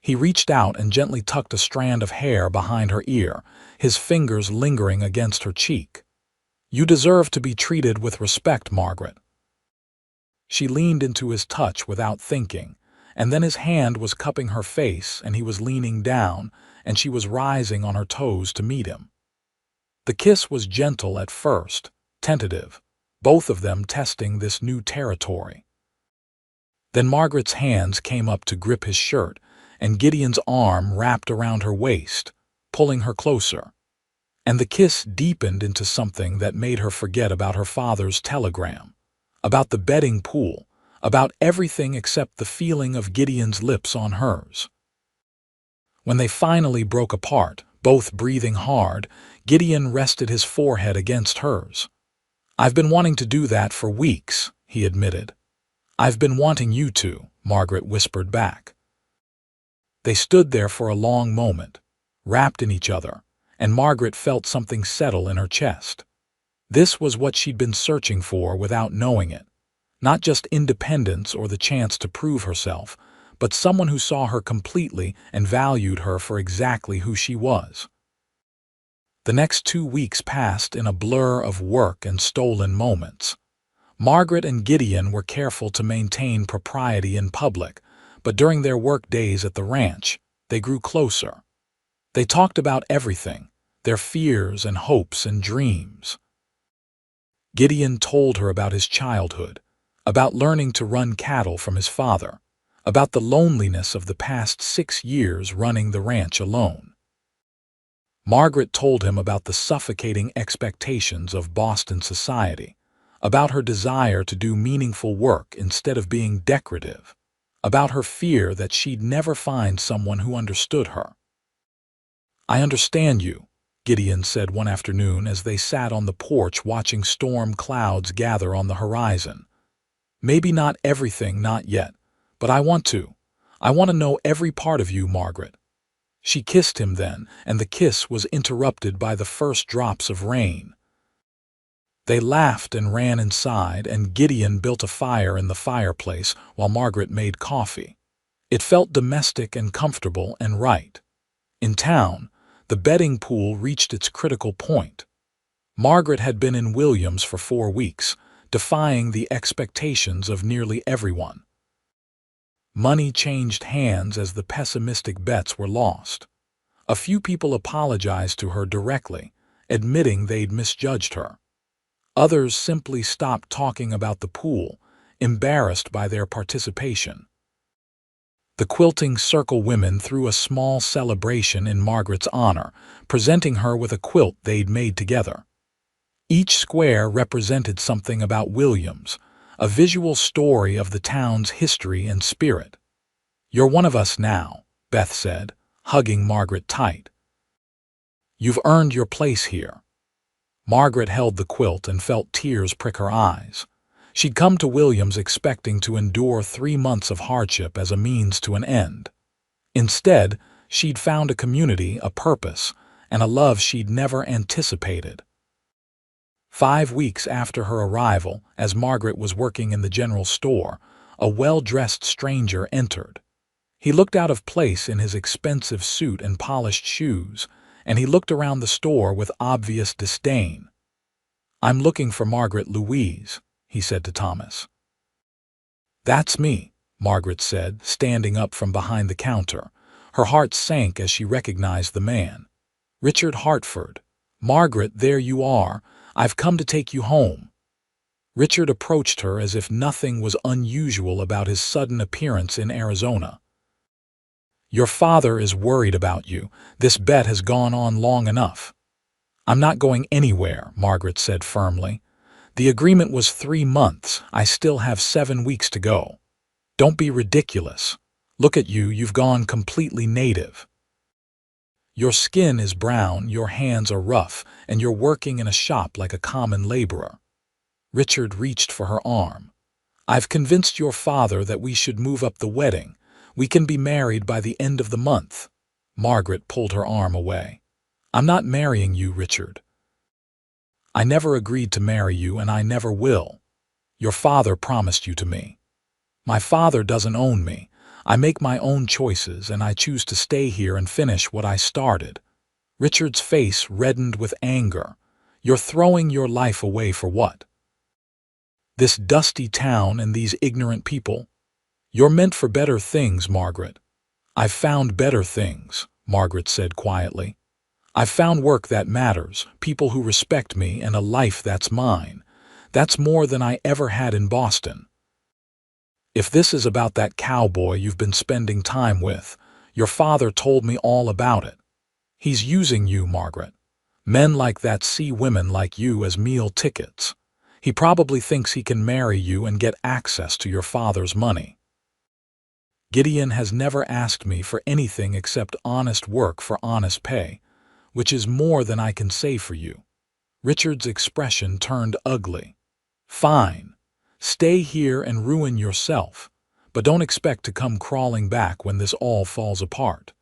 He reached out and gently tucked a strand of hair behind her ear, his fingers lingering against her cheek. "You deserve to be treated with respect, Margaret." She leaned into his touch without thinking, and then his hand was cupping her face and he was leaning down, and she was rising on her toes to meet him. The kiss was gentle at first, tentative, both of them testing this new territory. Then Margaret's hands came up to grip his shirt, and Gideon's arm wrapped around her waist, pulling her closer. And the kiss deepened into something that made her forget about her father's telegram, about the betting pool, about everything except the feeling of Gideon's lips on hers. When they finally broke apart, both breathing hard, Gideon rested his forehead against hers. "I've been wanting to do that for weeks," he admitted. "I've been wanting you to," Margaret whispered back. They stood there for a long moment, wrapped in each other, and Margaret felt something settle in her chest. This was what she'd been searching for without knowing it. Not just independence or the chance to prove herself, but someone who saw her completely and valued her for exactly who she was. The next 2 weeks passed in a blur of work and stolen moments. Margaret and Gideon were careful to maintain propriety in public, but during their work days at the ranch, they grew closer. They talked about everything, their fears and hopes and dreams. Gideon told her about his childhood, about learning to run cattle from his father, about the loneliness of the past 6 years running the ranch alone. Margaret told him about the suffocating expectations of Boston society, about her desire to do meaningful work instead of being decorative, about her fear that she'd never find someone who understood her. "I understand you," Gideon said one afternoon as they sat on the porch watching storm clouds gather on the horizon. "Maybe not everything, not yet, but I want to. I want to know every part of you, Margaret." She kissed him then, and the kiss was interrupted by the first drops of rain. They laughed and ran inside, and Gideon built a fire in the fireplace while Margaret made coffee. It felt domestic and comfortable and right. In town, the betting pool reached its critical point. Margaret had been in Williams for 4 weeks, defying the expectations of nearly everyone. Money changed hands as the pessimistic bets were lost. A few people apologized to her directly, admitting they'd misjudged her. Others simply stopped talking about the pool, embarrassed by their participation. The Quilting Circle women threw a small celebration in Margaret's honor, presenting her with a quilt they'd made together. Each square represented something about Williams, a visual story of the town's history and spirit. "You're one of us now," Beth said, hugging Margaret tight. "You've earned your place here." Margaret held the quilt and felt tears prick her eyes. She'd come to Williams expecting to endure 3 months of hardship as a means to an end. Instead, she'd found a community, a purpose, and a love she'd never anticipated. 5 weeks after her arrival, as Margaret was working in the general store, a well-dressed stranger entered. He looked out of place in his expensive suit and polished shoes, and he looked around the store with obvious disdain. "I'm looking for Margaret Louise," he said to Thomas. "That's me," Margaret said, standing up from behind the counter. Her heart sank as she recognized the man. "Richard Hartford." "Margaret, there you are. I've come to take you home." Richard approached her as if nothing was unusual about his sudden appearance in Arizona. "Your father is worried about you. This bet has gone on long enough." "I'm not going anywhere," Margaret said firmly. "The agreement was 3 months. I still have 7 weeks to go." "Don't be ridiculous. Look at you, you've gone completely native. Your skin is brown, your hands are rough, and you're working in a shop like a common laborer." Richard reached for her arm. "I've convinced your father that we should move up the wedding. We can be married by the end of the month." Margaret pulled her arm away. "I'm not marrying you, Richard. I never agreed to marry you, and I never will. Your father promised you to me. My father doesn't own me. I make my own choices, and I choose to stay here and finish what I started." Richard's face reddened with anger. "You're throwing your life away for what? This dusty town and these ignorant people? You're meant for better things, Margaret." "I've found better things," Margaret said quietly. "I've found work that matters, people who respect me, and a life that's mine. That's more than I ever had in Boston. If this is about that cowboy you've been spending time with, your father told me all about it. He's using you, Margaret. Men like that see women like you as meal tickets. He probably thinks he can marry you and get access to your father's money. Gideon has never asked me for anything except honest work for honest pay, which is more than I can say for you." Richard's expression turned ugly. "Fine. Stay here and ruin yourself, but don't expect to come crawling back when this all falls apart.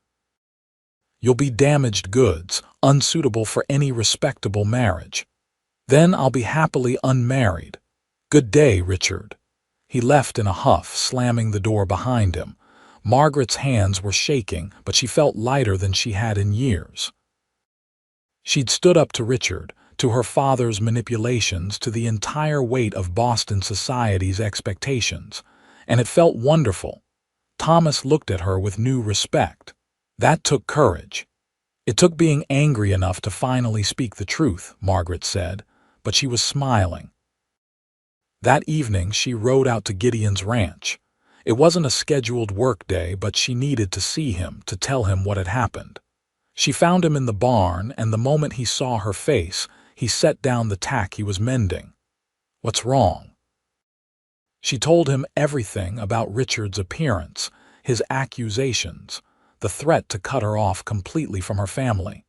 You'll be damaged goods, unsuitable for any respectable marriage. Then I'll be happily unmarried. Good day, Richard." He left in a huff, slamming the door behind him. Margaret's hands were shaking, but she felt lighter than she had in years. She'd stood up to Richard, to her father's manipulations, to the entire weight of Boston society's expectations, and it felt wonderful. Thomas looked at her with new respect. That took courage. "It took being angry enough to finally speak the truth," Margaret said, but she was smiling. That evening she rode out to Gideon's ranch. It wasn't a scheduled work day, but she needed to see him, to tell him what had happened. She found him in the barn, and the moment he saw her face, he set down the tack he was mending. "What's wrong?" She told him everything about Richard's appearance, his accusations, the threat to cut her off completely from her family.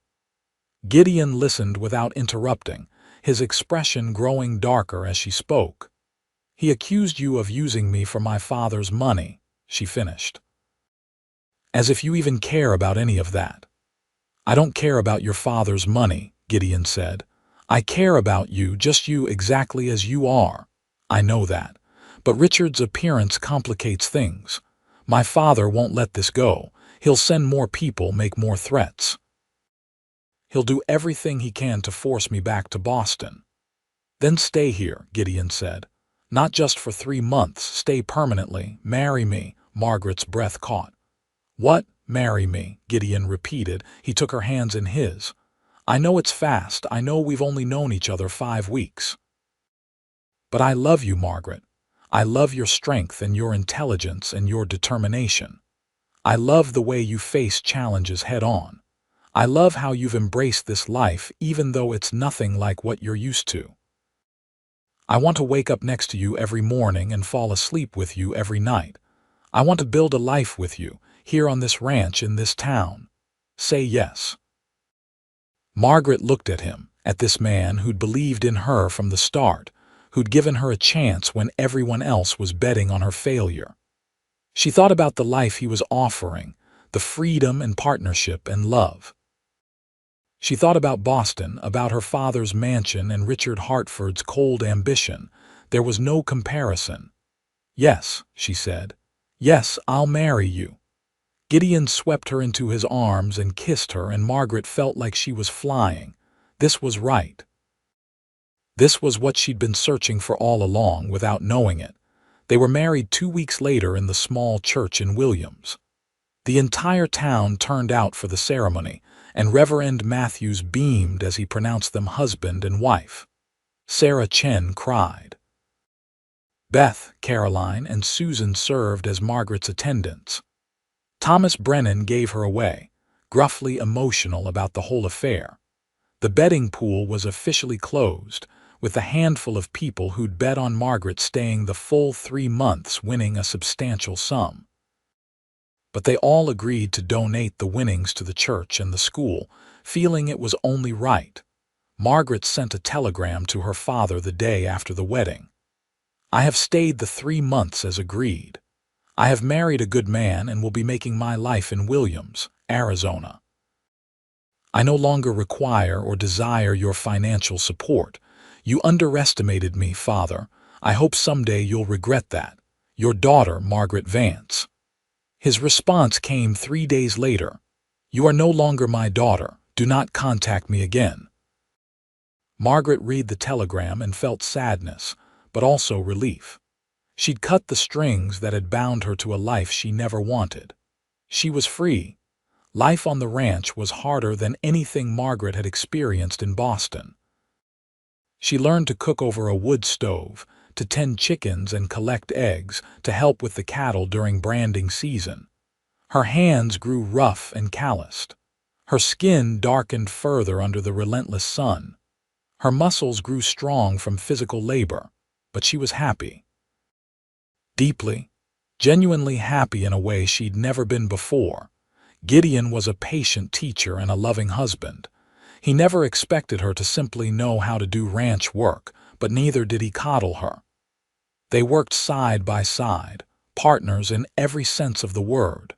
Gideon listened without interrupting, his expression growing darker as she spoke. "He accused you of using me for my father's money," she finished. "As if you even care about any of that." "I don't care about your father's money," Gideon said. "I care about you, just you exactly as you are. I know that. But Richard's appearance complicates things. My father won't let this go. He'll send more people, make more threats. He'll do everything he can to force me back to Boston." "Then stay here," Gideon said. "Not just for 3 months, stay permanently. Marry me." Margaret's breath caught. "What? Marry me?" Gideon repeated. He took her hands in his. "I know it's fast. I know we've only known each other 5 weeks. But I love you, Margaret. I love your strength and your intelligence and your determination. I love the way you face challenges head-on. I love how you've embraced this life even though it's nothing like what you're used to. I want to wake up next to you every morning and fall asleep with you every night. I want to build a life with you, here on this ranch in this town. Say yes." Margaret looked at him, at this man who'd believed in her from the start, who'd given her a chance when everyone else was betting on her failure. She thought about the life he was offering, the freedom and partnership and love. She thought about Boston, about her father's mansion and Richard Hartford's cold ambition. There was no comparison. "Yes," she said. "Yes, I'll marry you." Gideon swept her into his arms and kissed her, and Margaret felt like she was flying. This was right. This was what she'd been searching for all along without knowing it. They were married 2 weeks later in the small church in Williams. The entire town turned out for the ceremony, and Reverend Matthews beamed as he pronounced them husband and wife. Sarah Chen cried. Beth, Caroline, and Susan served as Margaret's attendants. Thomas Brennan gave her away, gruffly emotional about the whole affair. The betting pool was officially closed, with a handful of people who'd bet on Margaret staying the full 3 months winning a substantial sum. But they all agreed to donate the winnings to the church and the school, feeling it was only right. Margaret sent a telegram to her father the day after the wedding. I have stayed the 3 months as agreed. I have married a good man and will be making my life in Williams, Arizona. I no longer require or desire your financial support. You underestimated me, Father. I hope someday you'll regret that. Your daughter, Margaret Vance. His response came 3 days later. You are no longer my daughter. Do not contact me again. Margaret read the telegram and felt sadness, but also relief. She'd cut the strings that had bound her to a life she never wanted. She was free. Life on the ranch was harder than anything Margaret had experienced in Boston. She learned to cook over a wood stove, to tend chickens and collect eggs, to help with the cattle during branding season. Her hands grew rough and calloused. Her skin darkened further under the relentless sun. Her muscles grew strong from physical labor, but she was happy. Deeply, genuinely happy in a way she'd never been before. Gideon was a patient teacher and a loving husband. He never expected her to simply know how to do ranch work, but neither did he coddle her. They worked side by side, partners in every sense of the word.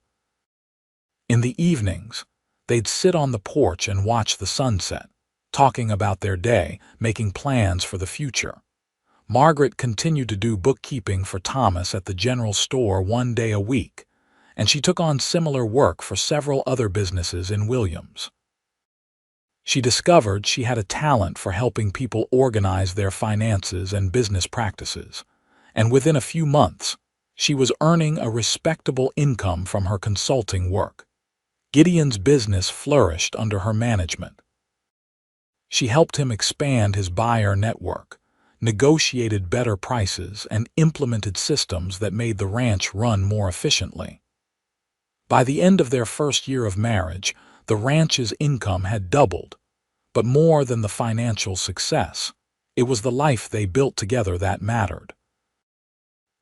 In the evenings, they'd sit on the porch and watch the sunset, talking about their day, making plans for the future. Margaret continued to do bookkeeping for Thomas at the general store 1 day a week, and she took on similar work for several other businesses in Williams. She discovered she had a talent for helping people organize their finances and business practices, and within a few months, she was earning a respectable income from her consulting work. Gideon's business flourished under her management. She helped him expand his buyer network, negotiated better prices, and implemented systems that made the ranch run more efficiently. By the end of their first year of marriage, the ranch's income had doubled. But more than the financial success, it was the life they built together that mattered.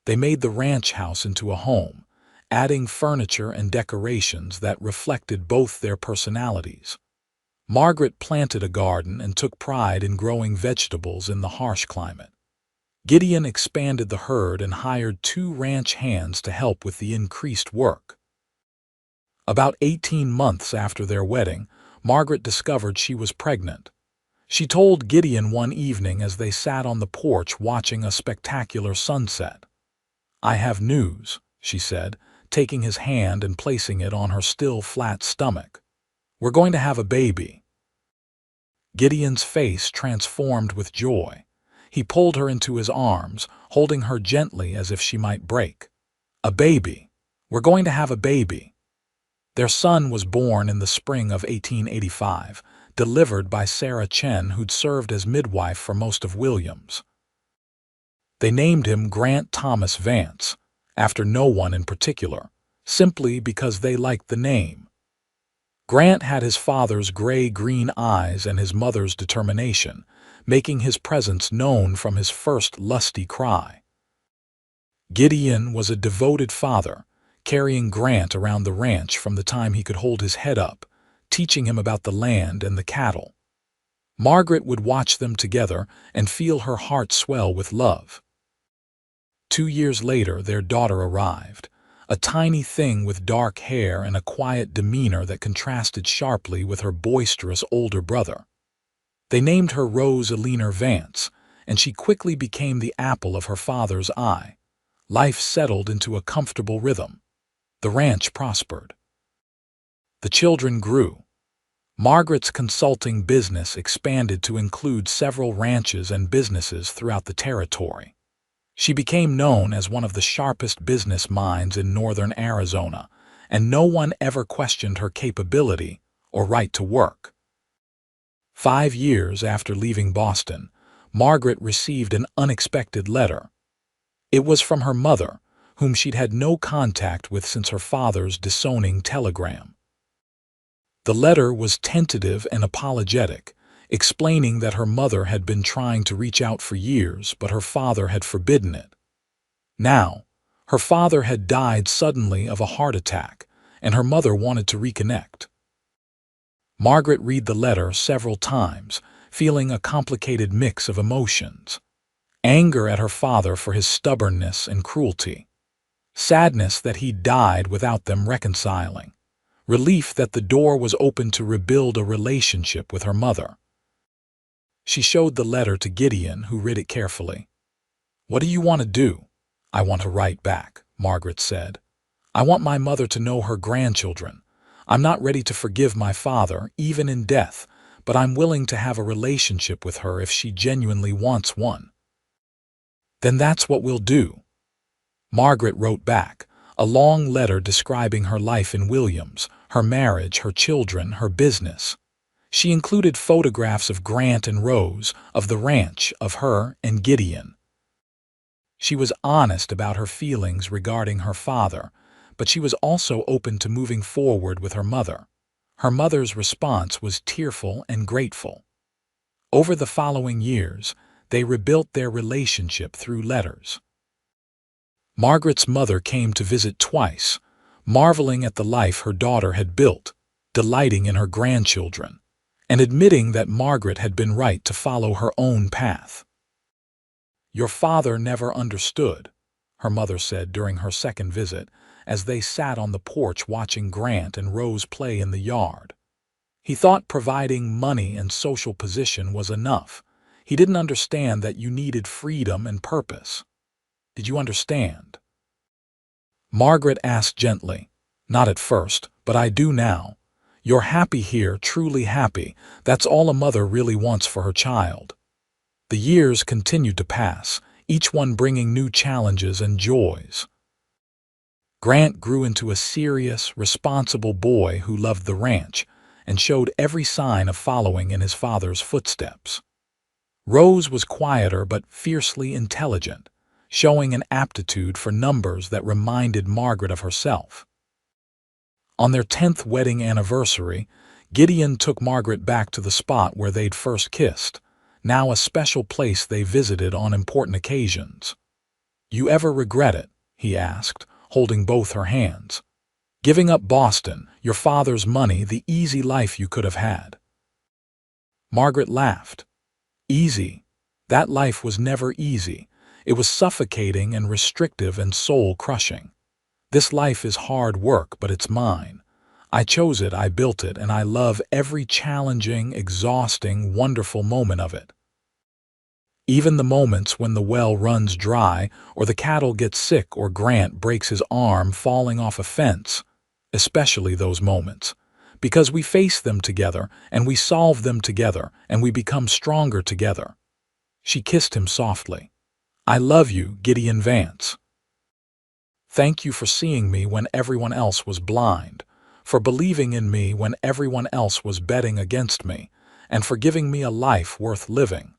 They made the ranch house into a home, adding furniture and decorations that reflected both their personalities. Margaret planted a garden and took pride in growing vegetables in the harsh climate. Gideon expanded the herd and hired 2 ranch hands to help with the increased work. About 18 months after their wedding, Margaret discovered she was pregnant. She told Gideon one evening as they sat on the porch watching a spectacular sunset. I have news, she said, taking his hand and placing it on her still flat stomach. We're going to have a baby. Gideon's face transformed with joy. He pulled her into his arms, holding her gently as if she might break. A baby. We're going to have a baby. Their son was born in the spring of 1885, delivered by Sarah Chen, who'd served as midwife for most of Williams. They named him Grant Thomas Vance, after no one in particular, simply because they liked the name. Grant had his father's gray-green eyes and his mother's determination, making his presence known from his first lusty cry. Gideon was a devoted father, carrying Grant around the ranch from the time he could hold his head up, teaching him about the land and the cattle. Margaret would watch them together and feel her heart swell with love. 2 years later, their daughter arrived, a tiny thing with dark hair and a quiet demeanor that contrasted sharply with her boisterous older brother. They named her Rose Eleanor Vance, and she quickly became the apple of her father's eye. Life settled into a comfortable rhythm. The ranch prospered. The children grew. Margaret's consulting business expanded to include several ranches and businesses throughout the territory. She became known as one of the sharpest business minds in northern Arizona, and no one ever questioned her capability or right to work. 5 years after leaving Boston, Margaret received an unexpected letter. It was from her mother, whom she'd had no contact with since her father's disowning telegram. The letter was tentative and apologetic, explaining that her mother had been trying to reach out for years, but her father had forbidden it. Now, her father had died suddenly of a heart attack, and her mother wanted to reconnect. Margaret read the letter several times, feeling a complicated mix of emotions. Anger at her father for his stubbornness and cruelty. Sadness that he died without them reconciling. Relief that the door was open to rebuild a relationship with her mother. She showed the letter to Gideon, who read it carefully. "What do you want to do?" "I want to write back," Margaret said. "I want my mother to know her grandchildren. I'm not ready to forgive my father, even in death, but I'm willing to have a relationship with her if she genuinely wants one." "Then that's what we'll do." Margaret wrote back, a long letter describing her life in Williams, her marriage, her children, her business. She included photographs of Grant and Rose, of the ranch, of her and Gideon. She was honest about her feelings regarding her father, but she was also open to moving forward with her mother. Her mother's response was tearful and grateful. Over the following years, they rebuilt their relationship through letters. Margaret's mother came to visit twice, marveling at the life her daughter had built, delighting in her grandchildren, and admitting that Margaret had been right to follow her own path. "Your father never understood," her mother said during her second visit, as they sat on the porch watching Grant and Rose play in the yard. "He thought providing money and social position was enough. He didn't understand that you needed freedom and purpose. Did you understand?" Margaret asked gently. "Not at first, but I do now. You're happy here, truly happy. That's all a mother really wants for her child." The years continued to pass, each one bringing new challenges and joys. Grant grew into a serious, responsible boy who loved the ranch and showed every sign of following in his father's footsteps. Rose was quieter but fiercely intelligent, showing an aptitude for numbers that reminded Margaret of herself. On their 10th wedding anniversary, Gideon took Margaret back to the spot where they'd first kissed, now a special place they visited on important occasions. "You ever regret it?" he asked, holding both her hands. "Giving up Boston, your father's money, the easy life you could have had?" Margaret laughed. "Easy? That life was never easy. It was suffocating and restrictive and soul-crushing. This life is hard work, but it's mine. I chose it, I built it, and I love every challenging, exhausting, wonderful moment of it. Even the moments when the well runs dry, or the cattle get sick, or Grant breaks his arm falling off a fence, especially those moments, because we face them together, and we solve them together, and we become stronger together." She kissed him softly. "I love you, Gideon Vance. Thank you for seeing me when everyone else was blind, for believing in me when everyone else was betting against me, and for giving me a life worth living."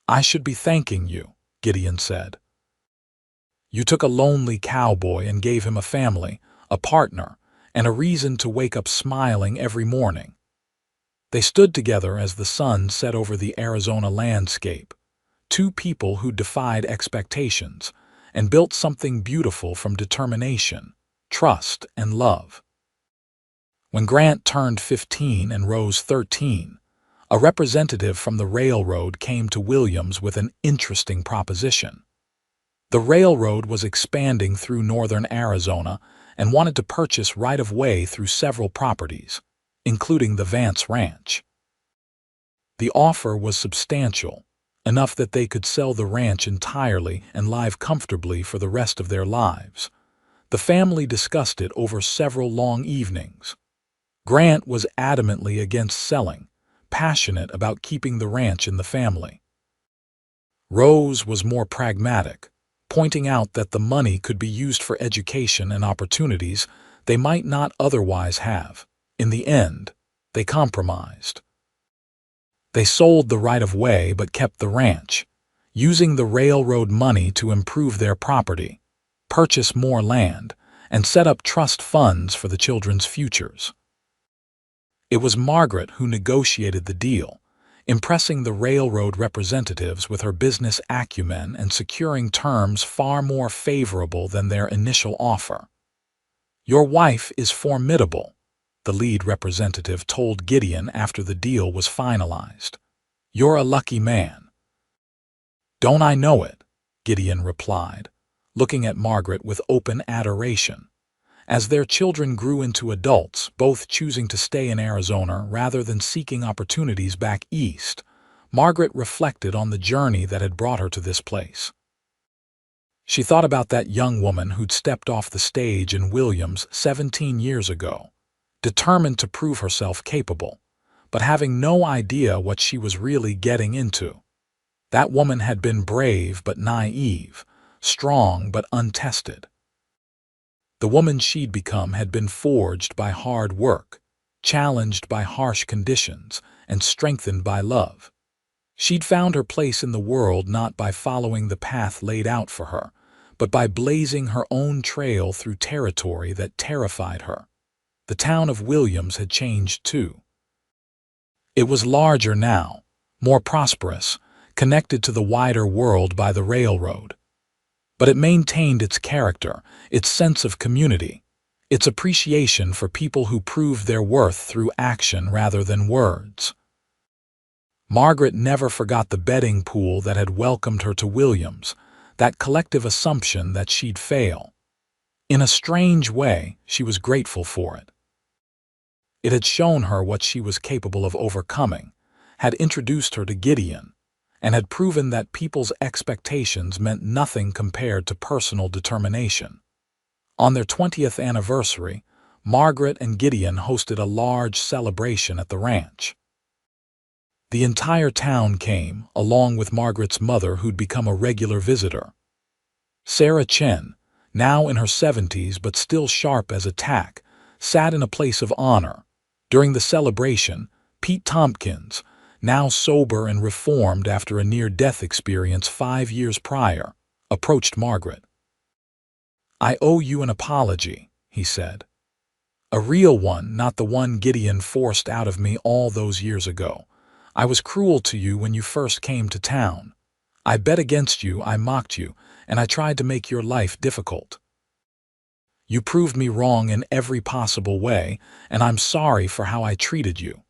"I should be thanking you," Gideon said. "You took a lonely cowboy and gave him a family, a partner, and a reason to wake up smiling every morning." They stood together as the sun set over the Arizona landscape, two people who defied expectations and built something beautiful from determination, trust, and love. When Grant turned 15 and Rose 13, a representative from the railroad came to Williams with an interesting proposition. The railroad was expanding through northern Arizona and wanted to purchase right-of-way through several properties, including the Vance Ranch. The offer was substantial, enough that they could sell the ranch entirely and live comfortably for the rest of their lives. The family discussed it over several long evenings. Grant was adamantly against selling, passionate about keeping the ranch in the family. Rose was more pragmatic, pointing out that the money could be used for education and opportunities they might not otherwise have. In the end, they compromised. They sold the right-of-way but kept the ranch, using the railroad money to improve their property, purchase more land, and set up trust funds for the children's futures. It was Margaret who negotiated the deal, impressing the railroad representatives with her business acumen and securing terms far more favorable than their initial offer. "Your wife is formidable," the lead representative told Gideon after the deal was finalized. "You're a lucky man." "Don't I know it?" Gideon replied, looking at Margaret with open adoration. As their children grew into adults, both choosing to stay in Arizona rather than seeking opportunities back east, Margaret reflected on the journey that had brought her to this place. She thought about that young woman who'd stepped off the stage in Williams 17 years ago, determined to prove herself capable, but having no idea what she was really getting into. That woman had been brave but naive, strong but untested. The woman she'd become had been forged by hard work, challenged by harsh conditions, and strengthened by love. She'd found her place in the world not by following the path laid out for her, but by blazing her own trail through territory that terrified her. The town of Williams had changed too. It was larger now, more prosperous, connected to the wider world by the railroad. But it maintained its character, its sense of community, its appreciation for people who proved their worth through action rather than words. Margaret never forgot the betting pool that had welcomed her to Williams, that collective assumption that she'd fail. In a strange way, she was grateful for it. It had shown her what she was capable of overcoming, had introduced her to Gideon, and had proven that people's expectations meant nothing compared to personal determination. On their 20th anniversary, Margaret and Gideon hosted a large celebration at the ranch. The entire town came, along with Margaret's mother, who'd become a regular visitor. Sarah Chen, now in her 70s but still sharp as a tack, sat in a place of honor. During the celebration, Pete Tompkins, now sober and reformed after a near-death experience 5 years prior, approached Margaret. "I owe you an apology," he said. "A real one, not the one Gideon forced out of me all those years ago. I was cruel to you when you first came to town. I bet against you, I mocked you, and I tried to make your life difficult. You proved me wrong in every possible way, and I'm sorry for how I treated you."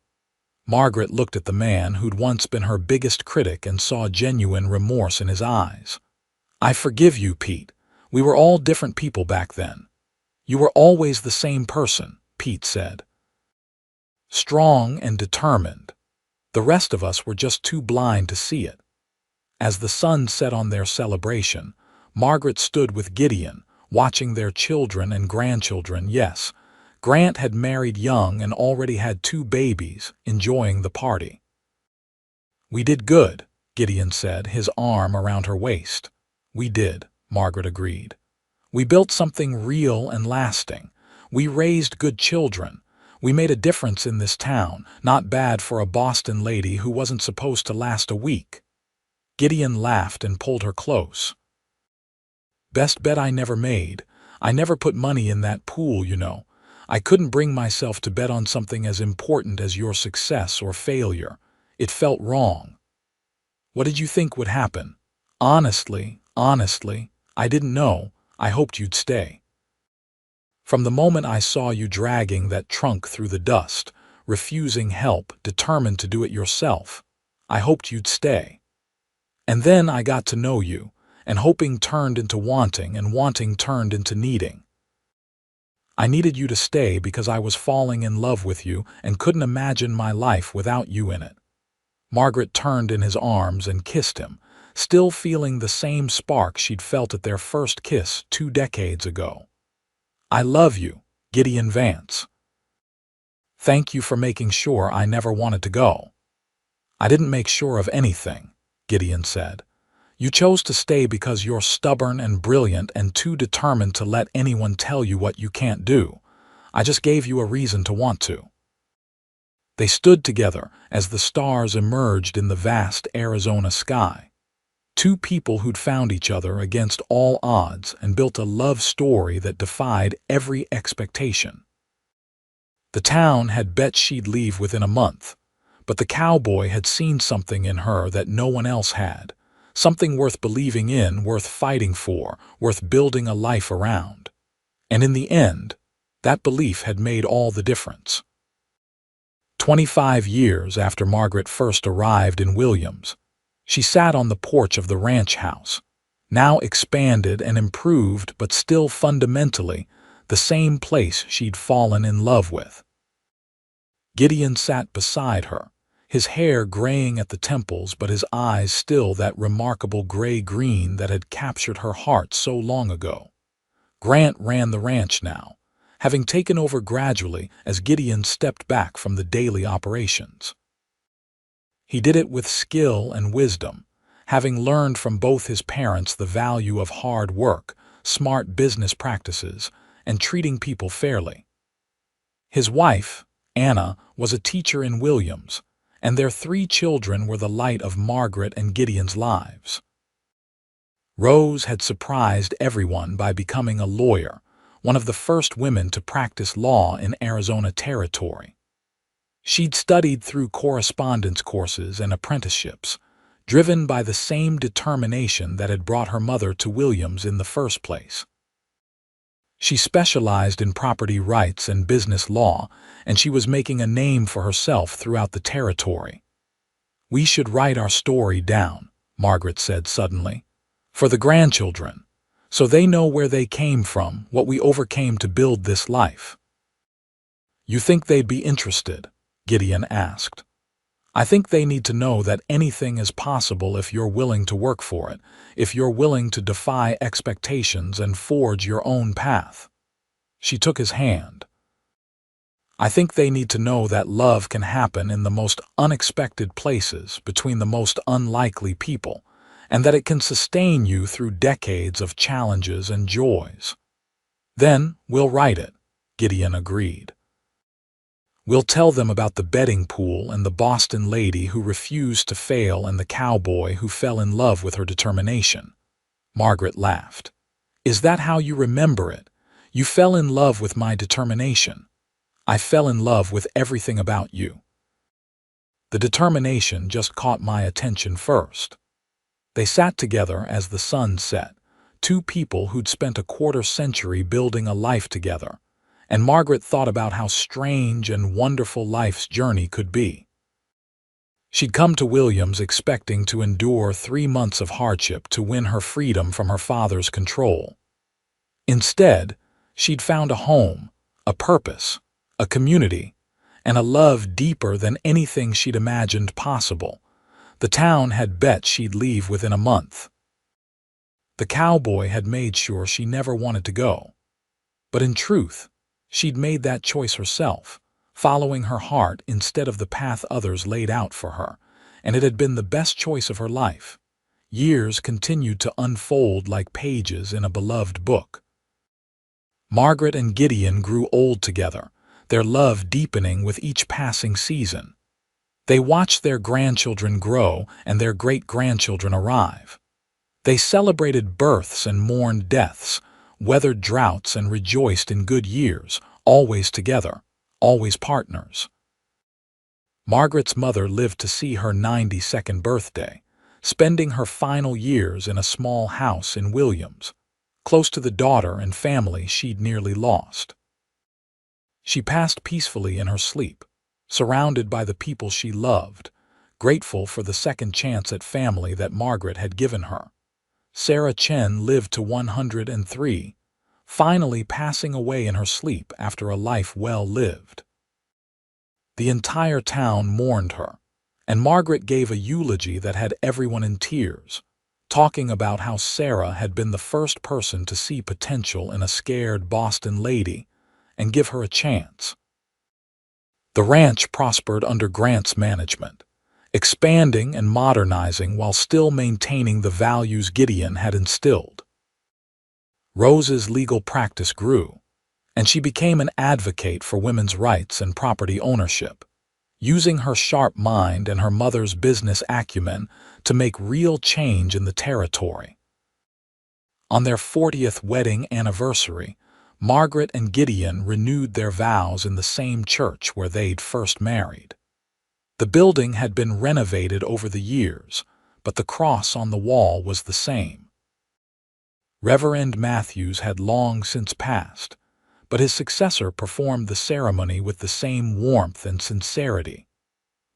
Margaret looked at the man who'd once been her biggest critic and saw genuine remorse in his eyes. "I forgive you, Pete. We were all different people back then." "You were always the same person," Pete said. "Strong and determined. The rest of us were just too blind to see it." As the sun set on their celebration, Margaret stood with Gideon, watching their children and grandchildren. Yes, Grant had married young and already had 2 babies, enjoying the party. "We did good," Gideon said, his arm around her waist. "We did," Margaret agreed. "We built something real and lasting. We raised good children. We made a difference in this town, not bad for a Boston lady who wasn't supposed to last a week." Gideon laughed and pulled her close. "Best bet I never made. I never put money in that pool, you know. I couldn't bring myself to bet on something as important as your success or failure. It felt wrong." "What did you think would happen?" Honestly, I didn't know. I hoped you'd stay. From the moment I saw you dragging that trunk through the dust, refusing help, determined to do it yourself, I hoped you'd stay. And then I got to know you, and hoping turned into wanting, and wanting turned into needing. I needed you to stay because I was falling in love with you and couldn't imagine my life without you in it." Margaret turned in his arms and kissed him, still feeling the same spark she'd felt at their first kiss 2 decades ago. "I love you, Gideon Vance. Thank you for making sure I never wanted to go." "I didn't make sure of anything," Gideon said. You chose to stay because you're stubborn and brilliant and too determined to let anyone tell you what you can't do. I just gave you a reason to want to." They stood together as the stars emerged in the vast Arizona sky. Two people who'd found each other against all odds and built a love story that defied every expectation. The town had bet she'd leave within a month, but the cowboy had seen something in her that no one else had, something worth believing in, worth fighting for, worth building a life around. And in the end, that belief had made all the difference. 25 years after Margaret first arrived in Williams, she sat on the porch of the ranch house, now expanded and improved but still fundamentally the same place she'd fallen in love with. Gideon sat beside her, his hair graying at the temples but his eyes still that remarkable gray-green that had captured her heart so long ago. Grant ran the ranch now, having taken over gradually as Gideon stepped back from the daily operations. He did it with skill and wisdom, having learned from both his parents the value of hard work, smart business practices, and treating people fairly. His wife, Anna, was a teacher in Williams, and their 3 children were the light of Margaret and Gideon's lives. Rose had surprised everyone by becoming a lawyer, one of the first women to practice law in Arizona territory. She'd studied through correspondence courses and apprenticeships, driven by the same determination that had brought her mother to Williams in the first place. She specialized in property rights and business law, and she was making a name for herself throughout the territory. "We should write our story down," Margaret said suddenly, "for the grandchildren, so they know where they came from, what we overcame to build this life." "You think they'd be interested?" Gideon asked. "I think they need to know that anything is possible if you're willing to work for it, if you're willing to defy expectations and forge your own path." She took his hand. "I think they need to know that love can happen in the most unexpected places between the most unlikely people, and that it can sustain you through decades of challenges and joys." "Then we'll write it," Gideon agreed. "We'll tell them about the betting pool and the Boston lady who refused to fail and the cowboy who fell in love with her determination." Margaret laughed. "Is that how you remember it? You fell in love with my determination. I fell in love with everything about you. The determination just caught my attention first." They sat together as the sun set, 2 people who'd spent a quarter-century building a life together, and Margaret thought about how strange and wonderful life's journey could be. She'd come to Williams expecting to endure 3 months of hardship to win her freedom from her father's control. Instead, she'd found a home, a purpose, a community, and a love deeper than anything she'd imagined possible. The town had bet she'd leave within a month. The cowboy had made sure she never wanted to go. But in truth, she'd made that choice herself, following her heart instead of the path others laid out for her, and it had been the best choice of her life. Years continued to unfold like pages in a beloved book. Margaret and Gideon grew old together, their love deepening with each passing season. They watched their grandchildren grow and their great-grandchildren arrive. They celebrated births and mourned deaths, weathered droughts and rejoiced in good years, always together, always partners. Margaret's mother lived to see her 92nd birthday, spending her final years in a small house in Williams, close to the daughter and family she'd nearly lost. She passed peacefully in her sleep, surrounded by the people she loved, grateful for the second chance at family that Margaret had given her. Sarah Chen lived to 103, finally passing away in her sleep after a life well lived. The entire town mourned her, and Margaret gave a eulogy that had everyone in tears, talking about how Sarah had been the first person to see potential in a scared Boston lady and give her a chance. The ranch prospered under Grant's management, expanding and modernizing while still maintaining the values Gideon had instilled. Rose's legal practice grew, and she became an advocate for women's rights and property ownership, using her sharp mind and her mother's business acumen to make real change in the territory. On their 40th wedding anniversary, Margaret and Gideon renewed their vows in the same church where they'd first married. The building had been renovated over the years, but the cross on the wall was the same. Reverend Matthews had long since passed, but his successor performed the ceremony with the same warmth and sincerity.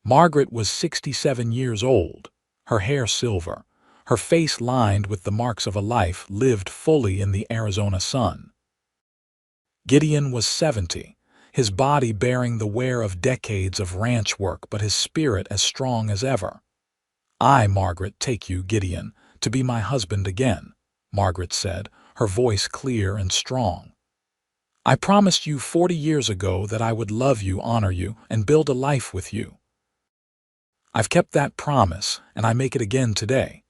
Margaret was 67 years old, her hair silver, her face lined with the marks of a life lived fully in the Arizona sun. Gideon was 70, his body bearing the wear of decades of ranch work but his spirit as strong as ever. "I, Margaret, take you, Gideon, to be my husband again," Margaret said, her voice clear and strong. "I promised you 40 years ago that I would love you, honor you, and build a life with you. I've kept that promise, and I make it again today.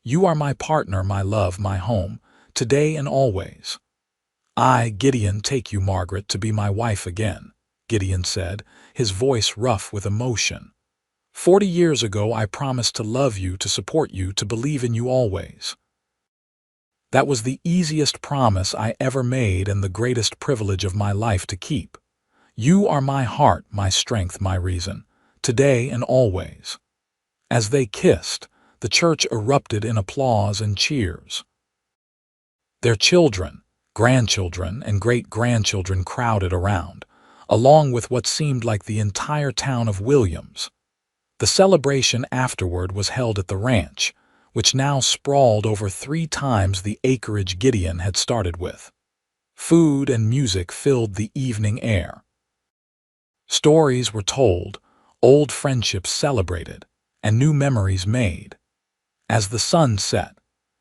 You are my partner, my love, my home, today and always." "I, Gideon, take you, Margaret, to be my wife again," Gideon said, his voice rough with emotion. 40 years ago I promised to love you, to support you, to believe in you always. That was the easiest promise I ever made and the greatest privilege of my life to keep. You are my heart, my strength, my reason, today and always." As they kissed, the church erupted in applause and cheers. Their children, grandchildren, and great-grandchildren crowded around, along with what seemed like the entire town of Williams. The celebration afterward was held at the ranch, which now sprawled over 3 times the acreage Gideon had started with. Food and music filled the evening air. Stories were told, old friendships celebrated, and new memories made. As the sun set,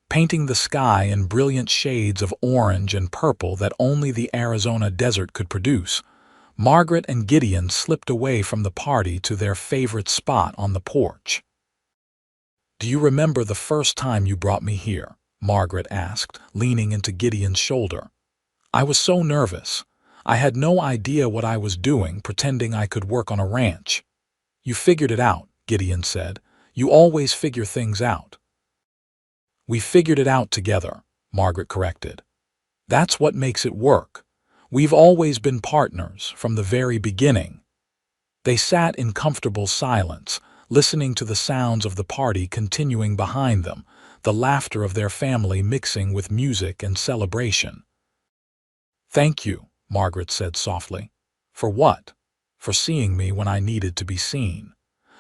painting the sky in brilliant shades of orange and purple that only the Arizona desert could produce, Margaret and Gideon slipped away from the party to their favorite spot on the porch. "Do you remember the first time you brought me here?" Margaret asked, leaning into Gideon's shoulder. "I was so nervous. I had no idea what I was doing, pretending I could work on a ranch." "You figured it out," Gideon said. "You always figure things out." "We figured it out together," Margaret corrected. "That's what makes it work. We've always been partners from the very beginning." They sat in comfortable silence, listening to the sounds of the party continuing behind them, the laughter of their family mixing with music and celebration. "Thank you," Margaret said softly. "For what?" "For seeing me when I needed to be seen.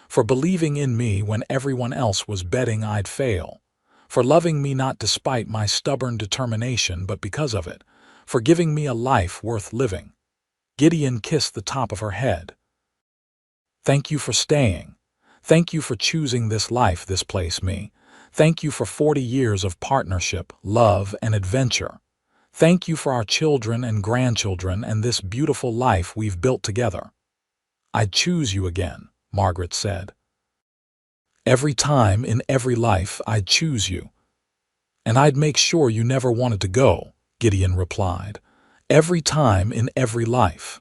For believing in me when everyone else was betting I'd fail. For loving me not despite my stubborn determination but because of it. For giving me a life worth living." Gideon kissed the top of her head. "Thank you for staying. Thank you for choosing this life, this place, me. Thank you for 40 years of partnership, love, and adventure. Thank you for our children and grandchildren and this beautiful life we've built together." "I'd choose you again," Margaret said. "Every time in every life I'd choose you. And I'd make sure you never wanted to go," Gideon replied. "Every time in every life."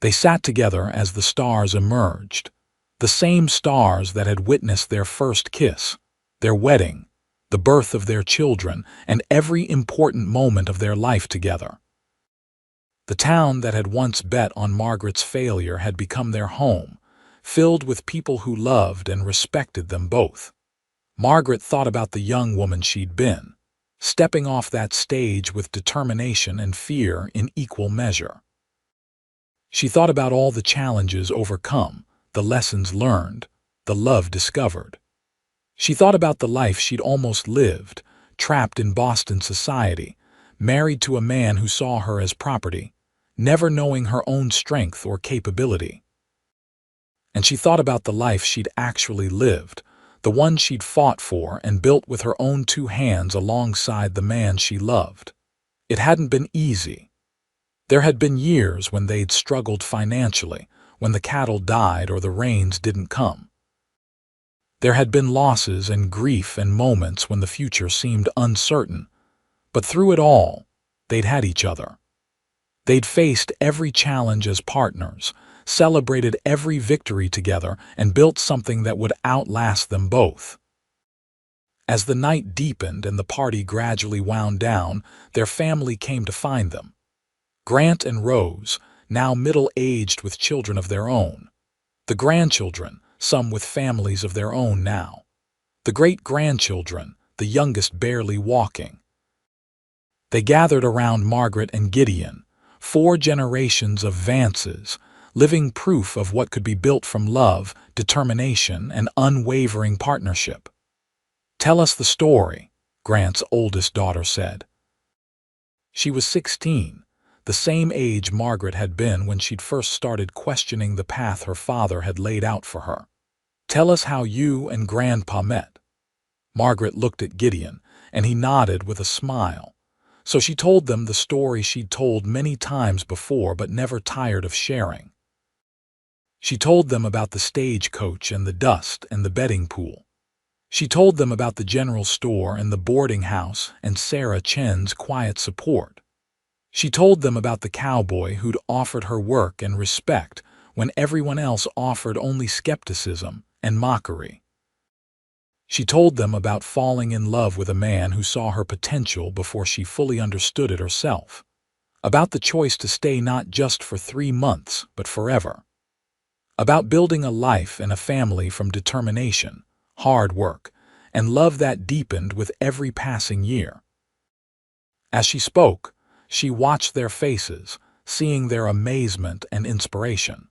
They sat together as the stars emerged, the same stars that had witnessed their first kiss, their wedding, the birth of their children, and every important moment of their life together. The town that had once bet on Margaret's failure had become their home, filled with people who loved and respected them both. Margaret thought about the young woman she'd been, stepping off that stage with determination and fear in equal measure. She thought about all the challenges overcome, the lessons learned, the love discovered. She thought about the life she'd almost lived, trapped in Boston society, married to a man who saw her as property, never knowing her own strength or capability. And she thought about the life she'd actually lived, the one she'd fought for and built with her own 2 hands alongside the man she loved. It hadn't been easy. There had been years when they'd struggled financially, when the cattle died or the rains didn't come. There had been losses and grief and moments when the future seemed uncertain, but through it all, they'd had each other. They'd faced every challenge as partners, celebrated every victory together, and built something that would outlast them both. As the night deepened and the party gradually wound down, their family came to find them. Grant and Rose, now middle-aged with children of their own. The grandchildren, some with families of their own now. The great-grandchildren, the youngest barely walking. They gathered around Margaret and Gideon, 4 generations of Vances, living proof of what could be built from love, determination, and unwavering partnership. "Tell us the story," Grant's oldest daughter said. She was 16, the same age Margaret had been when she'd first started questioning the path her father had laid out for her. "Tell us how you and Grandpa met." Margaret looked at Gideon, and he nodded with a smile. So she told them the story she'd told many times before but never tired of sharing. She told them about the stagecoach and the dust and the betting pool. She told them about the general store and the boarding house and Sarah Chen's quiet support. She told them about the cowboy who'd offered her work and respect when everyone else offered only skepticism and mockery. She told them about falling in love with a man who saw her potential before she fully understood it herself. About the choice to stay not just for 3 months, but forever. About building a life and a family from determination, hard work, and love that deepened with every passing year. As she spoke, she watched their faces, seeing their amazement and inspiration.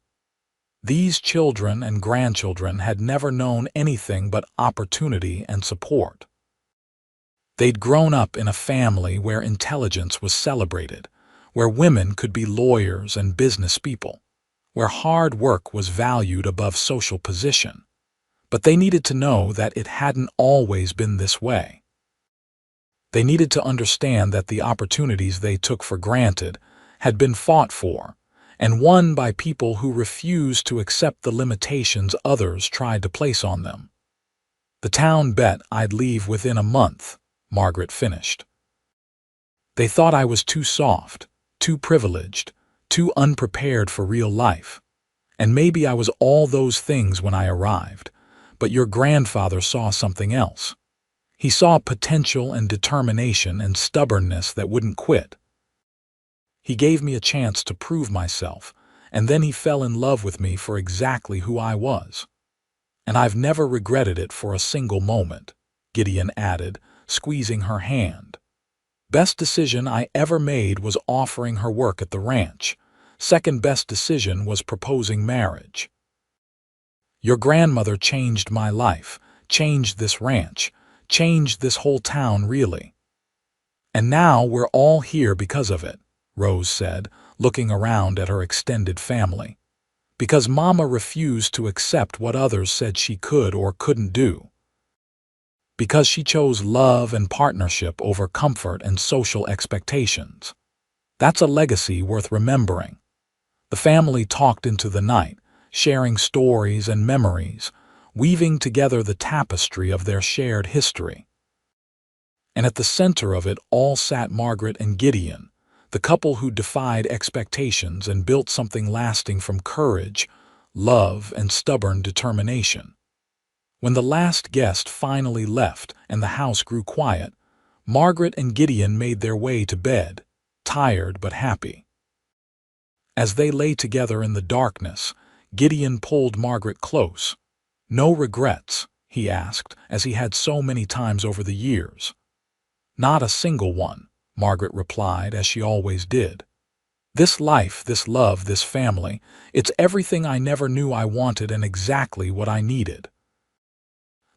These children and grandchildren had never known anything but opportunity and support. They'd grown up in a family where intelligence was celebrated, where women could be lawyers and business people, where hard work was valued above social position. But they needed to know that it hadn't always been this way. They needed to understand that the opportunities they took for granted had been fought for and won by people who refused to accept the limitations others tried to place on them. "The town bet I'd leave within a month," Margaret finished. "They thought I was too soft, too privileged, too unprepared for real life. And maybe I was all those things when I arrived, but your grandfather saw something else. He saw potential and determination and stubbornness that wouldn't quit. He gave me a chance to prove myself, and then he fell in love with me for exactly who I was. And I've never regretted it for a single moment," Gideon added, squeezing her hand. "Best decision I ever made was offering her work at the ranch. Second best decision was proposing marriage. Your grandmother changed my life, changed this ranch, changed this whole town really. And now we're all here because of it," Rose said, looking around at her extended family. "Because Mama refused to accept what others said she could or couldn't do. Because she chose love and partnership over comfort and social expectations. That's a legacy worth remembering." The family talked into the night, sharing stories and memories, weaving together the tapestry of their shared history. And at the center of it all sat Margaret and Gideon, the couple who defied expectations and built something lasting from courage, love, and stubborn determination. When the last guest finally left and the house grew quiet, Margaret and Gideon made their way to bed, tired but happy. As they lay together in the darkness, Gideon pulled Margaret close. "No regrets?" he asked, as he had so many times over the years. "Not a single one," Margaret replied, as she always did. "This life, this love, this family, it's everything I never knew I wanted and exactly what I needed.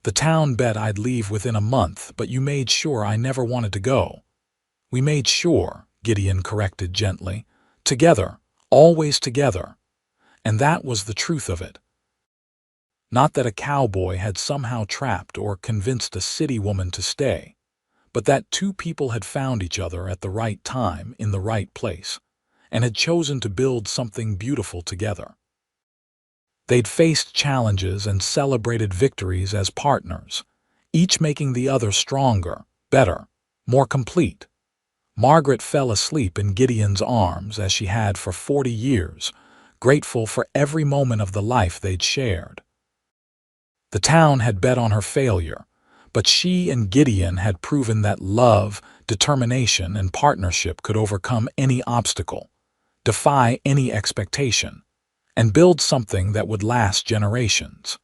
The town bet I'd leave within a month, but you made sure I never wanted to go." "We made sure," Gideon corrected gently. "Together, always together. And that was the truth of it. Not that a cowboy had somehow trapped or convinced a city woman to stay, but that 2 people had found each other at the right time in the right place, and had chosen to build something beautiful together." They'd faced challenges and celebrated victories as partners, each making the other stronger, better, more complete. Margaret fell asleep in Gideon's arms as she had for 40 years, grateful for every moment of the life they'd shared. The town had bet on her failure, but she and Gideon had proven that love, determination, and partnership could overcome any obstacle, defy any expectation, and build something that would last generations.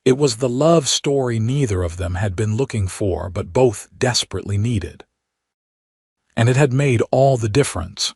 It was the love story neither of them had been looking for but both desperately needed. And it had made all the difference.